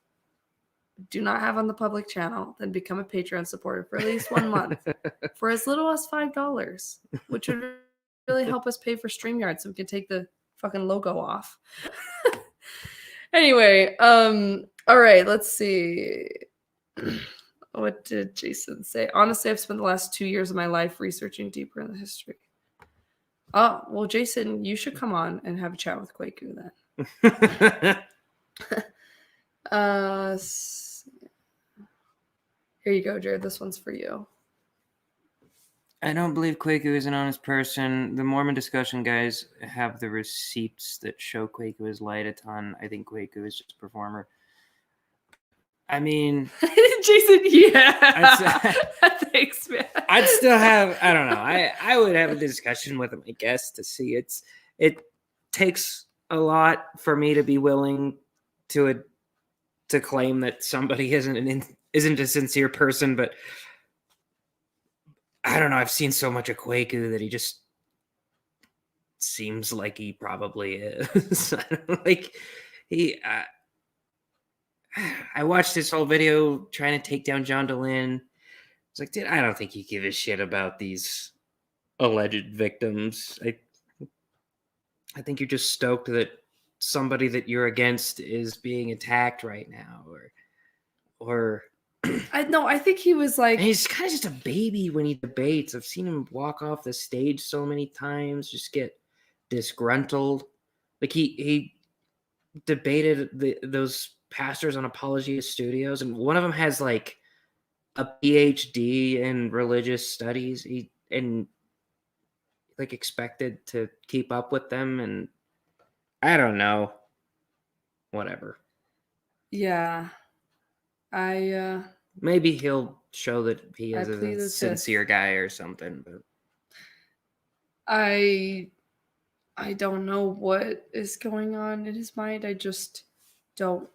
do not have on the public channel, then become a Patreon supporter for at least 1 month for as little as $5, which would really help us pay for StreamYard so we can take the fucking logo off. Anyway, all right, let's see. What did Jason say? Honestly, I've spent the last 2 years of my life researching deeper in the history. Oh, well, Jason, you should come on and have a chat with Kwaku then. Here you go, Jared. This one's for you. I don't believe Kwaku is an honest person. The Mormon discussion guys have the receipts that show Kwaku has lied a ton. I think Kwaku is just a performer. I mean, Jason, yeah. Thanks, man. I'd still have, I don't know. I would have a discussion with him, I guess, to see. It takes a lot for me to be willing to claim that somebody isn't a sincere person, but I don't know. I've seen so much of Kwaku that he just seems like he probably is. I watched this whole video trying to take down John DeLynn. It's like, dude, I don't think you give a shit about these alleged victims. I think you're just stoked that somebody that you're against is being attacked right now, or I think he was like, and he's kind of just a baby when he debates. I've seen him walk off the stage so many times, just get disgruntled. Like he debated those pastors on Apologia Studios, and one of them has like a PhD in religious studies. And like expected to keep up with them, and I don't know. Whatever. Yeah. Maybe he'll show that he I is plead a the sincere guy or something, but I don't know what is going on in his mind. I just don't.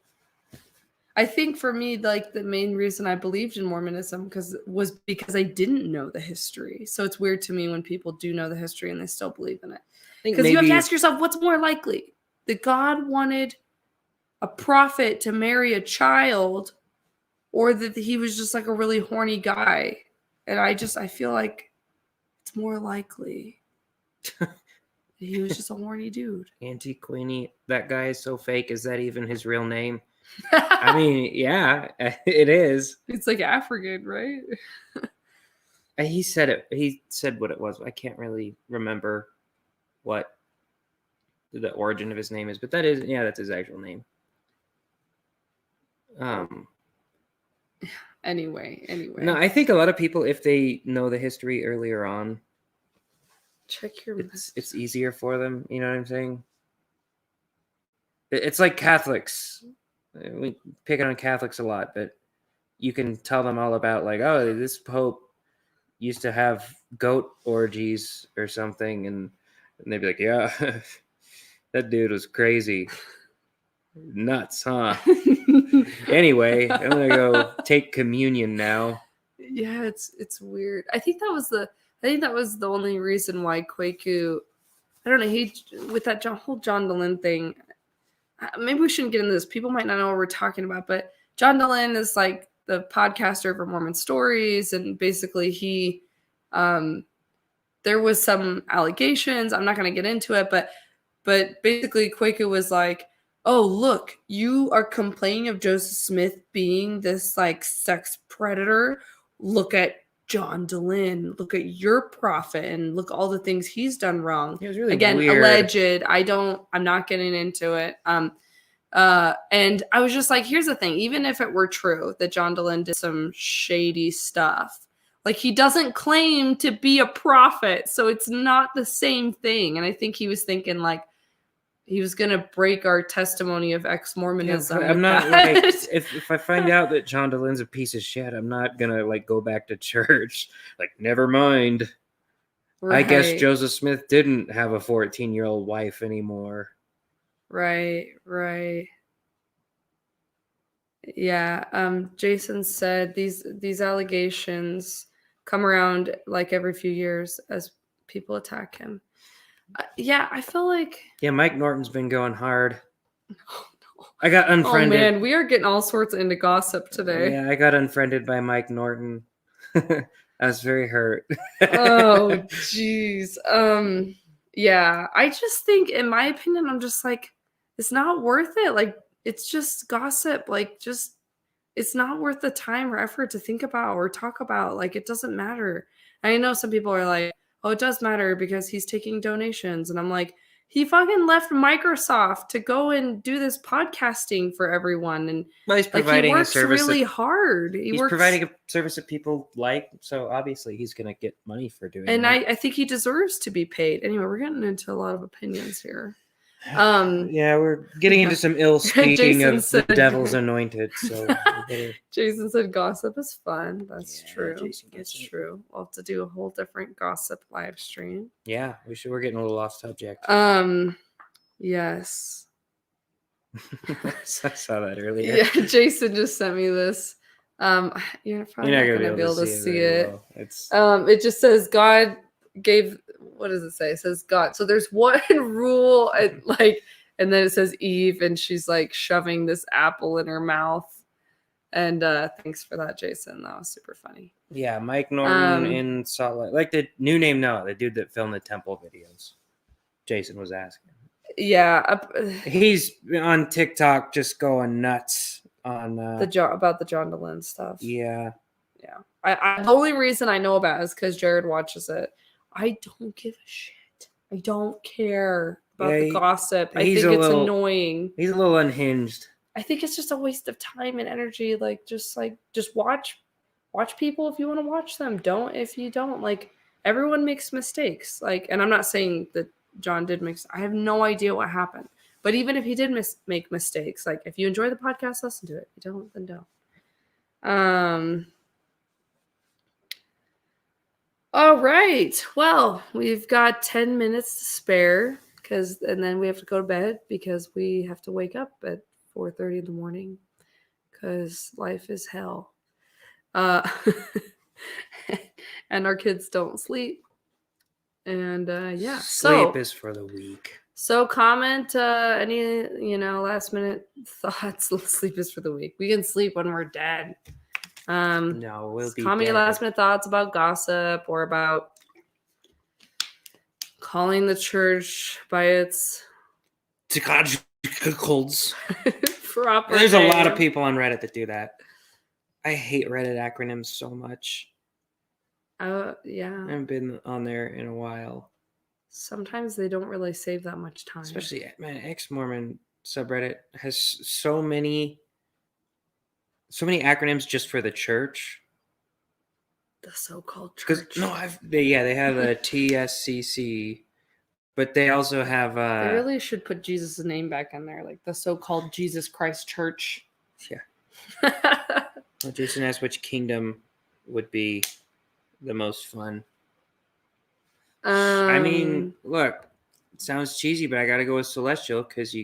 I think for me, like the main reason I believed in Mormonism was because I didn't know the history. So it's weird to me when people do know the history and they still believe in it. I think Because you have to maybe ask yourself, what's more likely? That God wanted a prophet to marry a child, or that he was just like a really horny guy? And I feel like it's more likely that he was just a horny dude. Auntie Queenie, that guy is so fake. Is that even his real name? I mean, yeah, it is. It's like African, right? He said it. He said what it was. I can't really remember what the origin of his name is, but that's his actual name. Anyway. No, I think a lot of people, if they know the history earlier on, Check your it's easier for them. You know what I'm saying? It's like Catholics. We pick on Catholics a lot, but you can tell them all about like, oh, this Pope used to have goat orgies or something, and they'd be like, yeah, that dude was crazy. Nuts, huh? Anyway, I'm gonna go take communion now. Yeah, it's weird. I think that was the only reason why Kwaku, I don't know, he with that whole John Dehlin thing. Maybe we shouldn't get into this. People might not know what we're talking about, but John Dehlin is like the podcaster for Mormon Stories, and basically he, there was some allegations. I'm not going to get into it, but basically Kwaku was like, oh, look, you are complaining of Joseph Smith being this like sex predator. Look at John Dehlin. Look at your prophet and look all the things he's done wrong. It was really Again, weird. alleged. I'm not getting into it. And I was just like, here's the thing. Even if it were true that John Dehlin did some shady stuff, like he doesn't claim to be a prophet. So it's not the same thing. And I think he was thinking like, he was going to break our testimony of ex-Mormonism. Yeah, I'm not like, if I find out that John Dehlin's a piece of shit, I'm not going to like go back to church. Like, never mind. Right. I guess Joseph Smith didn't have a 14-year-old wife anymore. Right. Yeah. Jason said these allegations come around like every few years as people attack him. Yeah, I feel like... Yeah, Mike Norton's been going hard. Oh, no. I got unfriended. Oh, man, we are getting all sorts into gossip today. Yeah, I got unfriended by Mike Norton. I was very hurt. Oh, jeez. Yeah, I just think, in my opinion, I'm just like, it's not worth it. Like, it's just gossip. Like, just, it's not worth the time or effort to think about or talk about. Like, it doesn't matter. I know some people are like, oh, it does matter because he's taking donations. And I'm like, he fucking left Microsoft to go and do this podcasting for everyone. And well, he's providing he works a service really hard. He's providing a service that people like. So obviously he's going to get money for doing it. And I think he deserves to be paid. Anyway, we're getting into a lot of opinions here. Yeah, we're getting into some ill speaking of the devil's anointed. So Jason said gossip is fun. That's true. Jason That's true. We'll have to do a whole different gossip live stream. Yeah, we should. We're getting a little off subject. Yes. I saw that earlier. Yeah, Jason just sent me this. You're probably not gonna be able to see it. Well. It just says God gave. What does it say? It says God. So there's one rule, and then it says Eve, and she's like shoving this apple in her mouth. And thanks for that, Jason. That was super funny. Yeah, Mike Norton in Salt Lake, like the new name now, the dude that filmed the temple videos. Jason was asking. Yeah, he's on TikTok just going nuts on about the John Dehlin stuff. Yeah. The only reason I know about it is because Jared watches it. I don't give a shit. I don't care about the gossip. I think it's annoying. He's a little unhinged. I think it's just a waste of time and energy. Just watch people if you want to watch them. Don't if you don't. Like, everyone makes mistakes. Like, and I'm not saying that John did I have no idea what happened. But even if he did make mistakes, like if you enjoy the podcast, listen to it. If you don't, then don't. All right. Well, we've got 10 minutes to spare and then we have to go to bed because we have to wake up at 4:30 in the morning because life is hell. And our kids don't sleep. And yeah, sleep is for the weak. So comment any last minute thoughts. Sleep is for the weak. We can sleep when we're dead. No, we'll be comment your last minute thoughts about gossip or about calling the church by its proper There's a name. lot of people on Reddit that do that. I hate Reddit acronyms so much. Yeah. I haven't been on there in a while. Sometimes they don't really save that much time. Especially, man, ex-mormon subreddit has so many acronyms just for the church. The so-called church. They have a TSCC, but they also have they really should put Jesus' name back in there, like the so-called Jesus Christ Church. Yeah. Well, Jason asked which kingdom would be the most fun. I mean, look, it sounds cheesy, but I gotta go with celestial because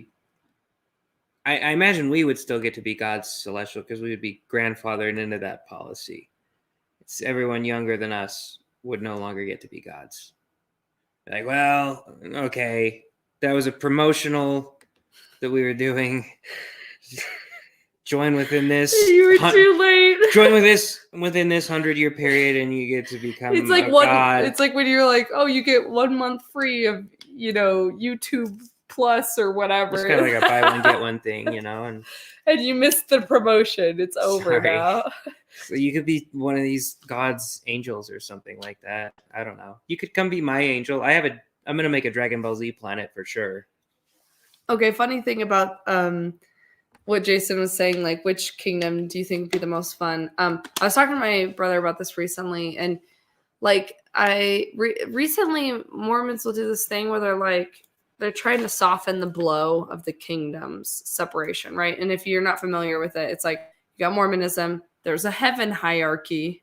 I imagine we would still get to be God's celestial because we would be grandfathered into that policy. It's everyone younger than us would no longer get to be God's. Like, well, okay, that was a promotional that we were doing. Join within this. You were too late. Join within this 100-year period, and you get to become. It's like God. It's like when you're like, oh, you get 1 month free of YouTube Plus or whatever. It's kind of like a buy one get one thing, and you missed the promotion. It's over now. So you could be one of these God's angels or something like that. I don't know. You could come be my angel. I'm gonna make a Dragon Ball Z planet for sure. Okay, funny thing about what Jason was saying, like, which kingdom do you think would be the most fun? I was talking to my brother about this recently, and like recently Mormons will do this thing where they're trying to soften the blow of the kingdoms separation, right? And if you're not familiar with it, it's like you got Mormonism, there's a heaven hierarchy,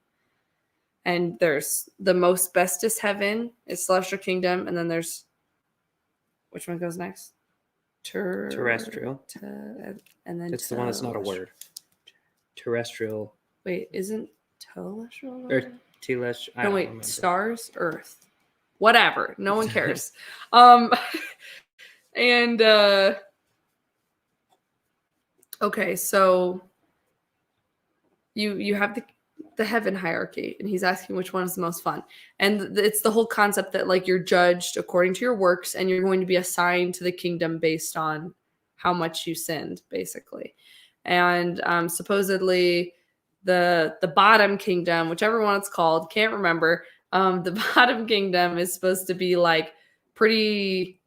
and there's the most bestest heaven is celestial kingdom, and then there's which one goes next? Terrestrial. And then it's the one that's not a word. Terrestrial. Wait, isn't telestial? Or telestial? No, wait. Remember. Stars, Earth, whatever. No one cares. And okay, so you have the heaven hierarchy, and he's asking which one is the most fun. And it's the whole concept that like you're judged according to your works, and you're going to be assigned to the kingdom based on how much you sinned, basically. And supposedly the bottom kingdom, whichever one it's called, can't remember. The bottom kingdom is supposed to be like pretty,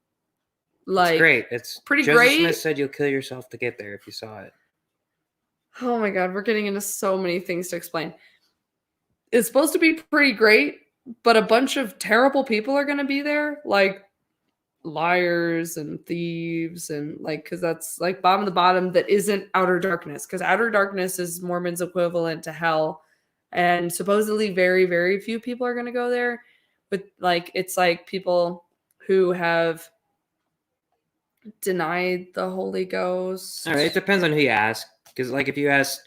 like it's great. It's pretty Joseph great. Smith said you'll kill yourself to get there if you saw it. Oh my God, we're getting into so many things to explain. It's supposed to be pretty great, but a bunch of terrible people are going to be there, like liars and thieves, and like, because that's like bottom of the bottom that isn't outer darkness, because outer darkness is Mormon's equivalent to hell, and supposedly very, very few people are going to go there. But like, it's like people who have denied the Holy Ghost. All right, it depends on who you ask. Because, like, if you ask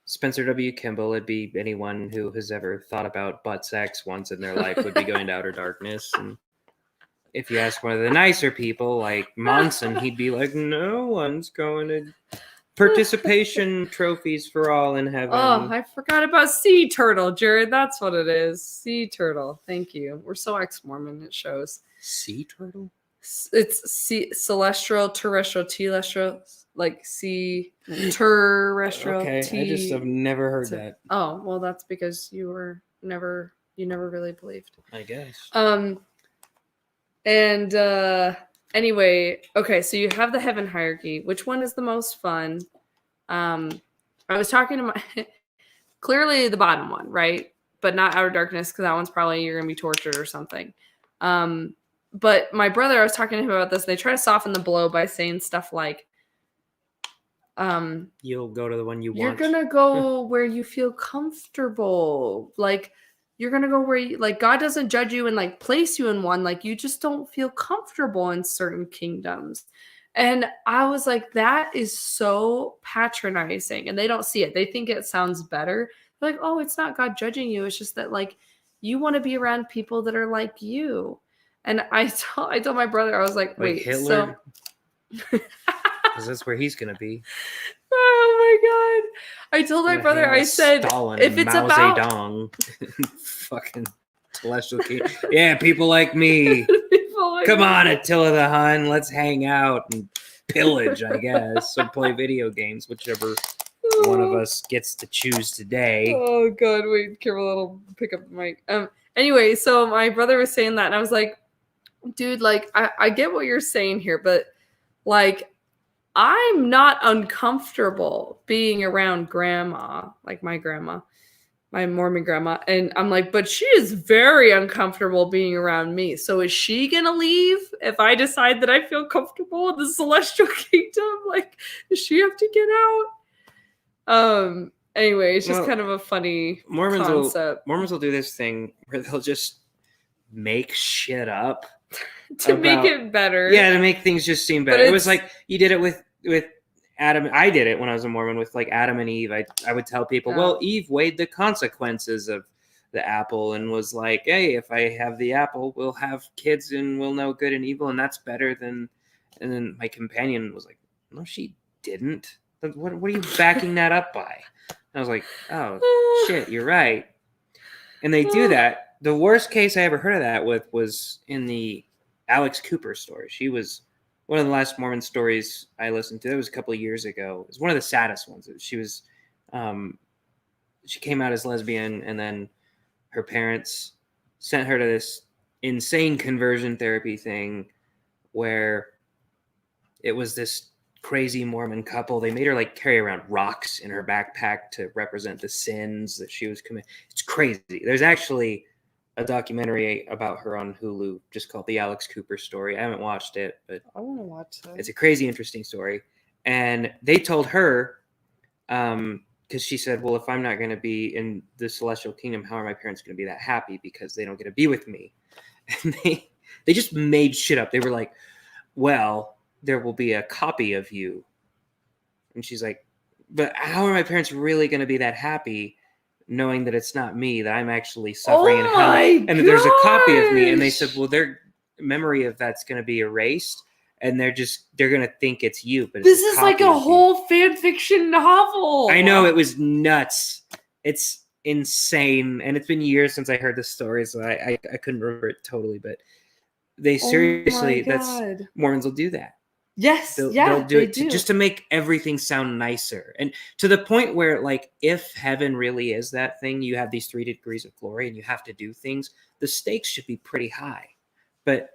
Spencer W. Kimball, it'd be anyone who has ever thought about butt sex once in their life would be going to outer darkness. And if you ask one of the nicer people, like Monson, he'd be like, no one's going to participation trophies for all in heaven. Oh, I forgot about sea turtle, Jared. That's what it is. Sea turtle. Thank you. We're so ex-Mormon, it shows. Sea turtle? It's celestial, terrestrial, telestial. Like sea terrestrial. Okay, I just have never heard that. Oh, well, that's because you never really believed, I guess. And anyway, okay, so you have the heaven hierarchy. Which one is the most fun? I was talking to clearly the bottom one, right? but not Outer Darkness, because that one's probably you're gonna be tortured or something. But my brother, I was talking to him about this. They try to soften the blow by saying stuff like, You'll go to the one you you're want. gonna go where you feel comfortable. Like, you're gonna go where you, like, God doesn't judge you and like place you in one. Like, you just don't feel comfortable in certain kingdoms. And I was like, that is so patronizing. And they don't see it. They think it sounds better. They're like, oh, it's not God judging you. It's just that like you want to be around people that are like you. And I told my brother, I was like, wait, Hitler? so Because that's where he's gonna be. oh my god! I told my brother, I said, Stalin if and it's Mao about Zedong, fucking celestial king. Yeah, people like me. people like Come on, Attila the Hun. Let's hang out and pillage, I guess, or play video games, whichever one of us gets to choose today. Oh god, wait, careful, I'll pick up the mic. Anyway, so my brother was saying that, and I was like, dude, like, I get what you're saying here, but like, I'm not uncomfortable being around grandma, like my grandma, my Mormon grandma. And I'm like, but she is very uncomfortable being around me. So is she going to leave if I decide that I feel comfortable in the celestial kingdom? Like, does she have to get out? Anyway, it's just kind of a funny concept. Mormons will do this thing where they'll just make shit up. To make it better. Yeah, to make things just seem better. It was like you did it with Adam. I did it when I was a Mormon with like Adam and Eve. I would tell people, well, Eve weighed the consequences of the apple and was like, hey, if I have the apple, we'll have kids and we'll know good and evil, and that's better than. And then my companion was like, no, she didn't. What are you backing that up by? I was like, oh shit, you're right. And they do that. The worst case I ever heard of that with was in the Alex Cooper story. She was one of the last Mormon stories I listened to. It was a couple of years ago. It was one of the saddest ones. She was, she came out as lesbian, and then her parents sent her to this insane conversion therapy thing where it was this crazy Mormon couple. They made her like carry around rocks in her backpack to represent the sins that she was committing. It's crazy. There's actually a documentary about her on Hulu just called The Alex Cooper Story. I haven't watched it, but I want to watch that. It's a crazy interesting story. And they told her, because she said, well, if I'm not going to be in the celestial kingdom, how are my parents going to be that happy? Because they don't get to be with me. And they just made shit up. They were like, well, there will be a copy of you. And she's like, but how are my parents really going to be that happy knowing that it's not me, that I'm actually suffering in hell, and that there's a copy of me? And they said, well, their memory of that's going to be erased, and they're going to think it's you. But this is like a whole fan fiction novel. I know, it was nuts. It's insane, and it's been years since I heard this story, so I couldn't remember it totally. But they seriously, that's Mormons will do that. Yes, they'll do it just to make everything sound nicer, and to the point where, like, if heaven really is that thing, you have these 3 degrees of glory, and you have to do things. The stakes should be pretty high, but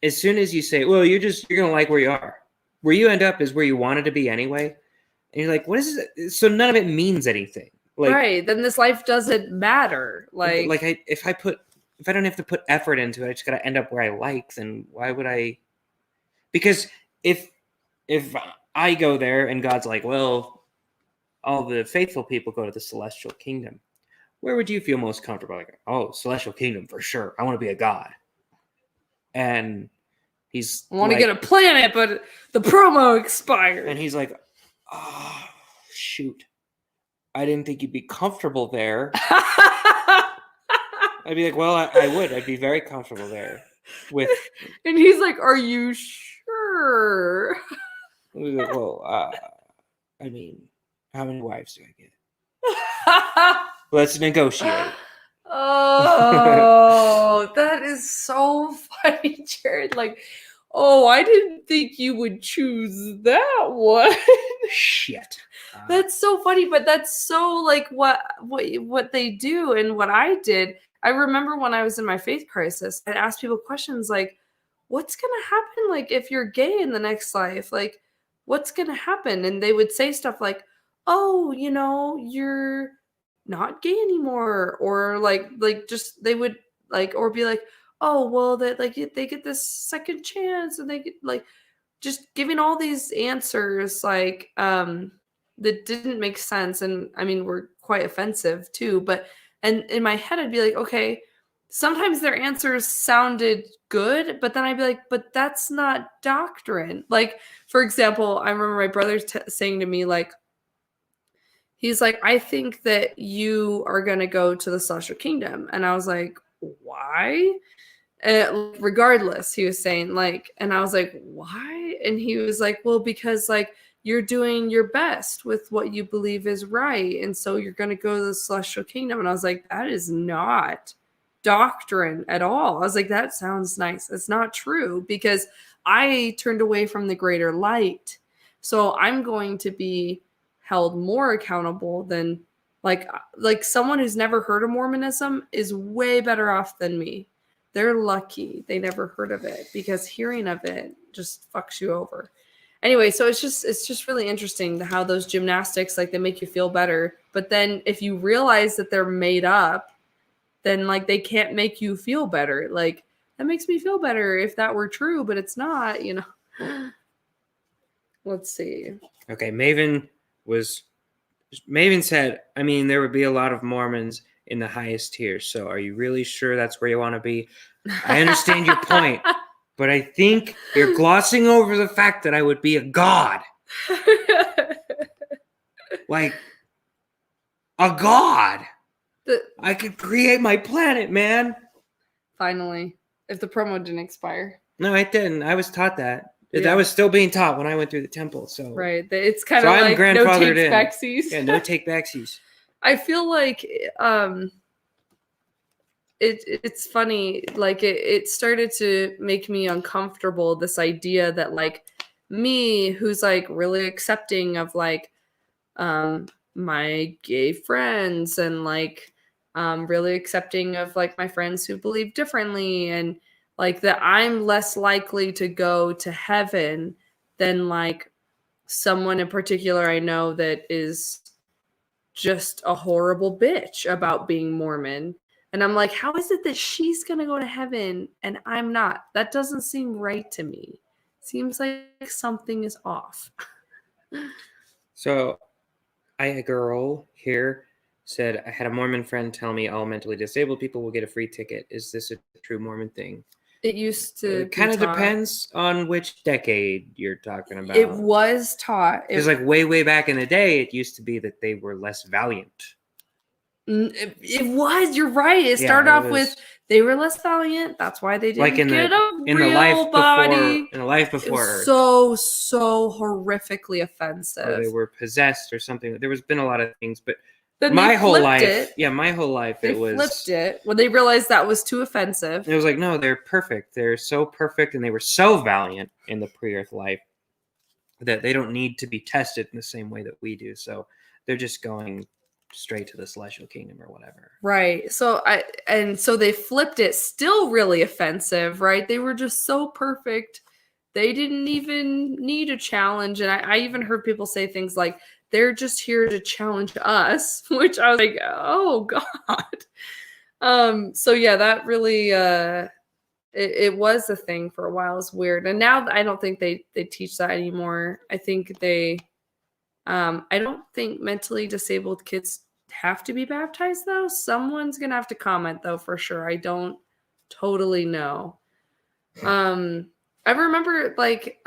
as soon as you say, "Well, you're gonna like where you are," where you end up is where you wanted to be anyway, and you're like, "What is it?" So none of it means anything. Like, right? Then this life doesn't matter. If I don't have to put effort into it, I just gotta end up where I like. Then why would I? Because if I go there and God's like, well, all the faithful people go to the celestial kingdom, where would you feel most comfortable? Like, oh, celestial kingdom for sure. I want to be a god. And he's I want to get a planet, but the promo expired. And he's like, oh, shoot. I didn't think you'd be comfortable there. I'd be like, well, I would. I'd be very comfortable there. And he's like, are you sure? Like, well, I mean, how many wives do I get? Let's negotiate. Oh, that is so funny, Jared. Like, oh, I didn't think you would choose that one. Shit. That's so funny, but that's so like what they do and what I did. I remember when I was in my faith crisis, I'd ask people questions like, what's going to happen? Like, if you're gay in the next life, like, what's going to happen? And they would say stuff like, oh, you know, you're not gay anymore, or like just they would like, or be like, oh well, that like they get this second chance, and they get like just giving all these answers like that didn't make sense, and I mean were quite offensive too. But and in my head I'd be like, okay, sometimes their answers sounded good, but then I'd be like, but that's not doctrine. Like, for example, I remember my brother saying to me, like, he's like, I think that you are going to go to the celestial kingdom. And I was like, why? Regardless, he was saying, like, and I was like, why? And he was like, well, because like you're doing your best with what you believe is right, and so you're going to go to the celestial kingdom. And I was like, that is not doctrine at all. I was like, that sounds nice. It's not true, because I turned away from the greater light, so I'm going to be held more accountable than like someone who's never heard of Mormonism is way better off than me. They're lucky they never heard of it, because hearing of it just fucks you over. Anyway, so it's just really interesting how those gymnastics, like, they make you feel better, but then if you realize that they're made up, then like they can't make you feel better. Like, that makes me feel better if that were true, but it's not, you know. Let's see. Okay, Maven said, I mean, there would be a lot of Mormons in the highest tier, so are you really sure that's where you want to be? I understand your point, but I think you're glossing over the fact that I would be a god. Like, a god. I could create my planet, man. Finally, if the promo didn't expire. No, it didn't. I was taught that. Yeah. That was still being taught when I went through the temple. So right, it's kind of like no take backsies. Yeah, no take backsies. I feel like it's funny. Like it started to make me uncomfortable. This idea that like me, who's like really accepting of like my gay friends, and like really accepting of like my friends who believe differently, and like that I'm less likely to go to heaven than like someone in particular I know that is just a horrible bitch about being Mormon. And I'm like, how is it that she's going to go to heaven and I'm not? That doesn't seem right to me. Seems like something is off. So, a girl here said, I had a Mormon friend tell me all mentally disabled people will get a free ticket. Is this a true Mormon thing? It used to It kind of depends on which decade you're talking about. It was taught. Because like way back in the day, it used to be that they were less valiant. It was. You're right. It started off with they were less valiant. That's why they didn't like in get the, a real body. In the life before Earth. So horrifically offensive. Or they were possessed or something. There has been a lot of things, but then my whole life, it was. They flipped it when they realized that was too offensive. It was like, no, they're perfect. They're so perfect, and they were so valiant in the pre-Earth life that they don't need to be tested in the same way that we do. So they're just going straight to the celestial kingdom or whatever. Right. So they flipped it, still really offensive, right? They were just so perfect. They didn't even need a challenge. And I even heard people say things like, they're just here to challenge us, which I was like, oh God. So yeah, that really it was a thing for a while. It's weird. And now I don't think they teach that anymore. I think I don't think mentally disabled kids have to be baptized though. Someone's gonna have to comment though for sure. I don't totally know. I remember like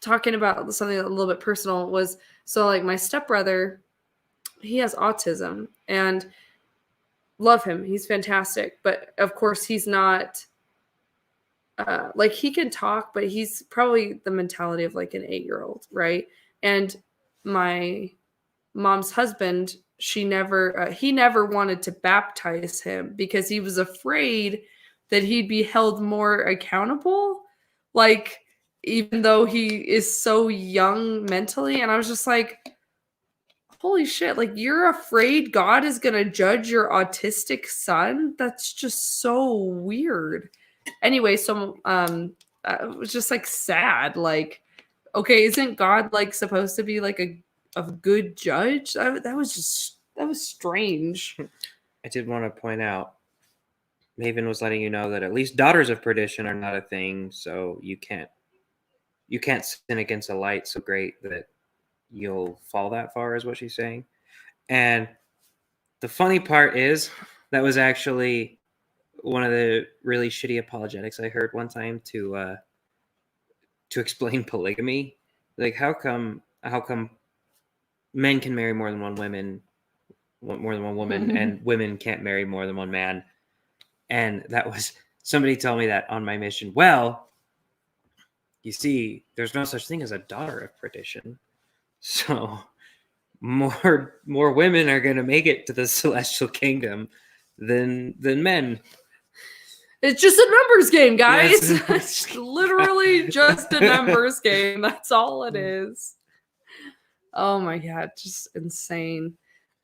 talking about something a little bit personal was, so like my stepbrother, he has autism and love him. He's fantastic. But of course he's not like he can talk, but he's probably the mentality of like an 8-year-old, right? And my mom's husband, he never wanted to baptize him because he was afraid that he'd be held more accountable. Like, even though he is so young mentally. And I was just like, holy shit, like you're afraid God is going to judge your autistic son? That's just so weird. Anyway, so it was just like sad. Like, okay, isn't God like supposed to be like a good judge? That was That was strange. I did want to point out, Maven was letting you know that at least daughters of perdition are not a thing, so you can't sin against a light so great that you'll fall that far, is what she's saying. And the funny part is that was actually one of the really shitty apologetics I heard one time to explain polygamy. Like, how come men can marry more than one woman, and women can't marry more than one man? And that was somebody told me that on my mission. Well, you see, there's no such thing as a daughter of perdition, so more women are going to make it to the celestial kingdom than men. It's just a numbers game, guys. Yes. It's literally just a numbers game. That's all it is. Oh my god, just insane.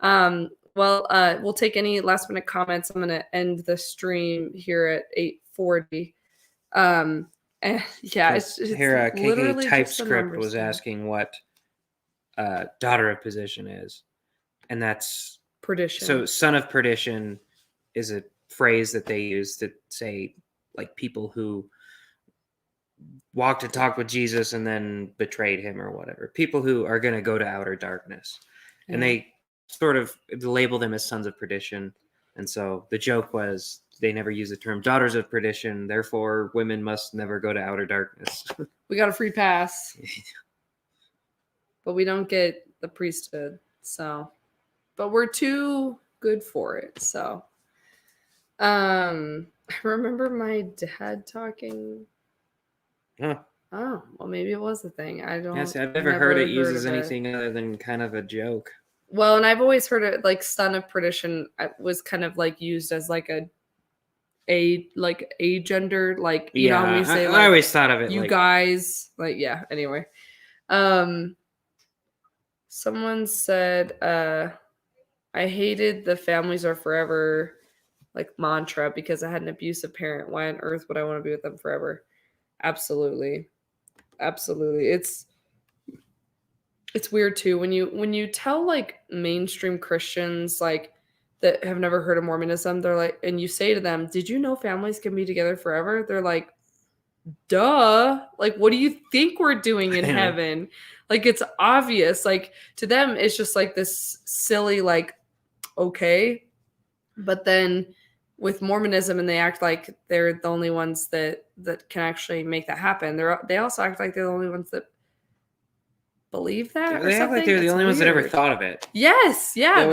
Well, we'll take any last minute comments. I'm gonna end the stream here at 8:40. And yeah, it's Here, literally KK just a TypeScript numbers was game. asking what daughter of position is, and that's Perdition. so son of perdition is a phrase that they use to say like people who walked and talked with Jesus and then betrayed him or whatever. People who are going to go to outer darkness. Yeah. And they sort of label them as sons of perdition. And so the joke was they never use the term daughters of perdition, therefore women must never go to outer darkness. We got a free pass. But we don't get the priesthood. So, but we're too good for it. So, I remember my dad talking. Huh. Oh, well, maybe it was a thing. I don't. Yes, I've never heard it uses of it. anything other than kind of a joke. Well, and I've always heard it like son of perdition was kind of like used as like a gender, like you know how we say I always thought of it you like, guys, like yeah. Anyway, someone said I hated the families are forever like mantra because I had an abusive parent. Why on earth would I want to be with them forever? Absolutely. It's weird too when you tell like mainstream Christians like that have never heard of Mormonism, they're like, and you say to them, "Did you know families can be together forever?" They're like, "Duh! Like, what do you think we're doing in heaven?" Like, it's obvious. Like to them, it's just like this silly like, okay, but then with Mormonism, and they act like they're the only ones that can actually make that happen. They also act like they're the only ones that believe that. They act like they're the only ones that ever thought of it. Yes, yeah.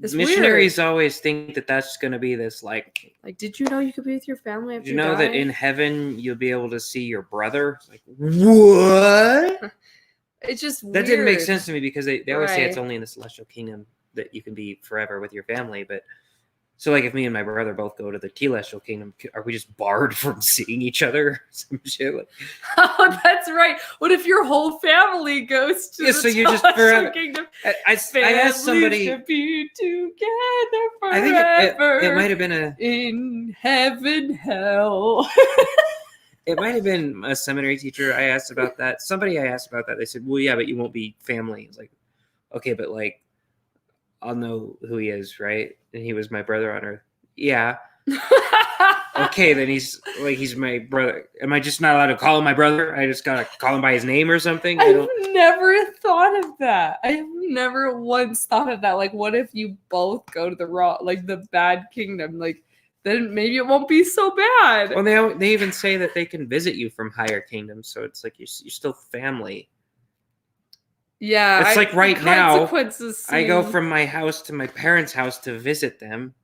Missionaries always think that that's going to be this like. Did you know you could be with your family after you know die? that in heaven you'll be able to see your brother? It's like, what? It's just that weird. didn't make sense to me because they always say it's Right. only in the celestial kingdom that you can be forever with your family, but. So, like, if me and my brother both go to the celestial kingdom, are we just barred from seeing each other? Some shit. Like, Oh, that's right. What if your whole family goes to the so you just celestial forever. kingdom? I asked somebody. Families to be together I think forever. it might have been a. In heaven, hell. It might have been a seminary teacher. I asked about that. Somebody I asked about that. They said, "Well, yeah, but you won't be family." It's like, okay, but like. I'll know who he is, right? And he was my brother on earth. Yeah. Okay, then he's my brother. Am I just not allowed to call him my brother? I just gotta call him by his name or something? I've never thought of that. I've never once thought of that. Like, what if you both go to the bad kingdom? Like, then maybe it won't be so bad. Well, they even say that they can visit you from higher kingdoms, so it's like you're still family. Yeah, it's like right now, I go seem- from my house to my parents' house to visit them.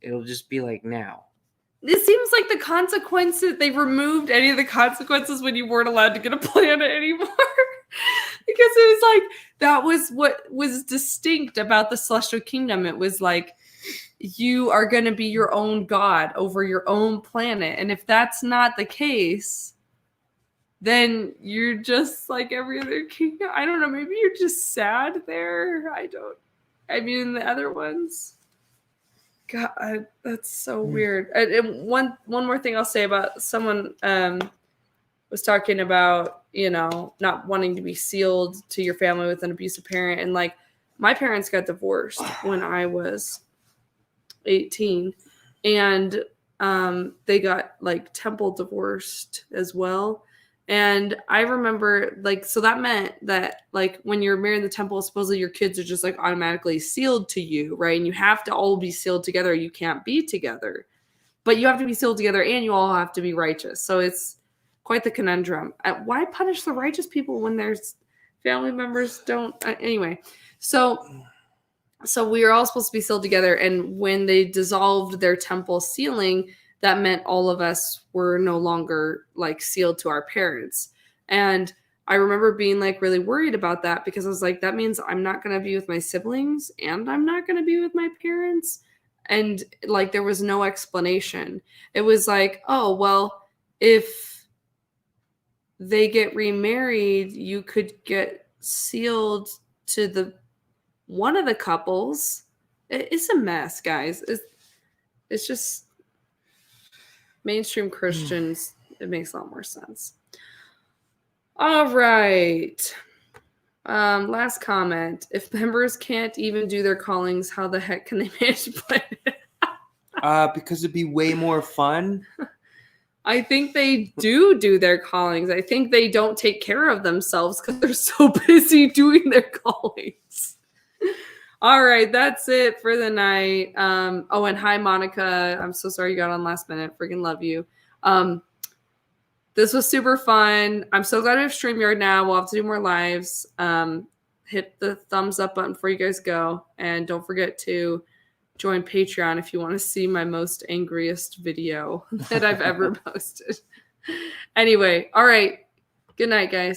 It'll just be like now. It seems like the consequences, they removed any of the consequences when you weren't allowed to get a planet anymore. Because it was like, that was what was distinct about the celestial kingdom. It was like, you are going to be your own god over your own planet. And if that's not the case, then you're just like every other kingdom. I don't know. Maybe you're just sad there. I mean, the other ones. God, that's so weird. And one more thing I'll say about someone was talking about, not wanting to be sealed to your family with an abusive parent. And like my parents got divorced when I was 18, and they got like temple divorced as well. And I remember, like, so that meant that, like, when you're married in the temple, supposedly your kids are just like automatically sealed to you, right? And you have to all be sealed together. You can't be together, but you have to be sealed together, and you all have to be righteous. So it's quite the conundrum. Why punish the righteous people when there's family members don't? Anyway, so we were all supposed to be sealed together, and when they dissolved their temple sealing, that meant all of us were no longer like sealed to our parents. And I remember being like really worried about that, because I was like, that means I'm not going to be with my siblings and I'm not going to be with my parents. And like, there was no explanation. It was like, oh, well, if they get remarried, you could get sealed to the one of the couples. It's a mess, guys. It's just mainstream Christians. It makes a lot more sense. All right. Last comment. If members can't even do their callings, how the heck can they manage to play it? Because it'd be way more fun. I think they do their callings. I think they don't take care of themselves because they're so busy doing their callings. All right, that's it for the night. Oh, and hi, Monica. I'm so sorry you got on last minute. Freaking love you. This was super fun. I'm so glad we have StreamYard now. We'll have to do more lives. Hit the thumbs up button before you guys go. And don't forget to join Patreon if you want to see my most angriest video that I've ever posted. Anyway, all right. Good night, guys.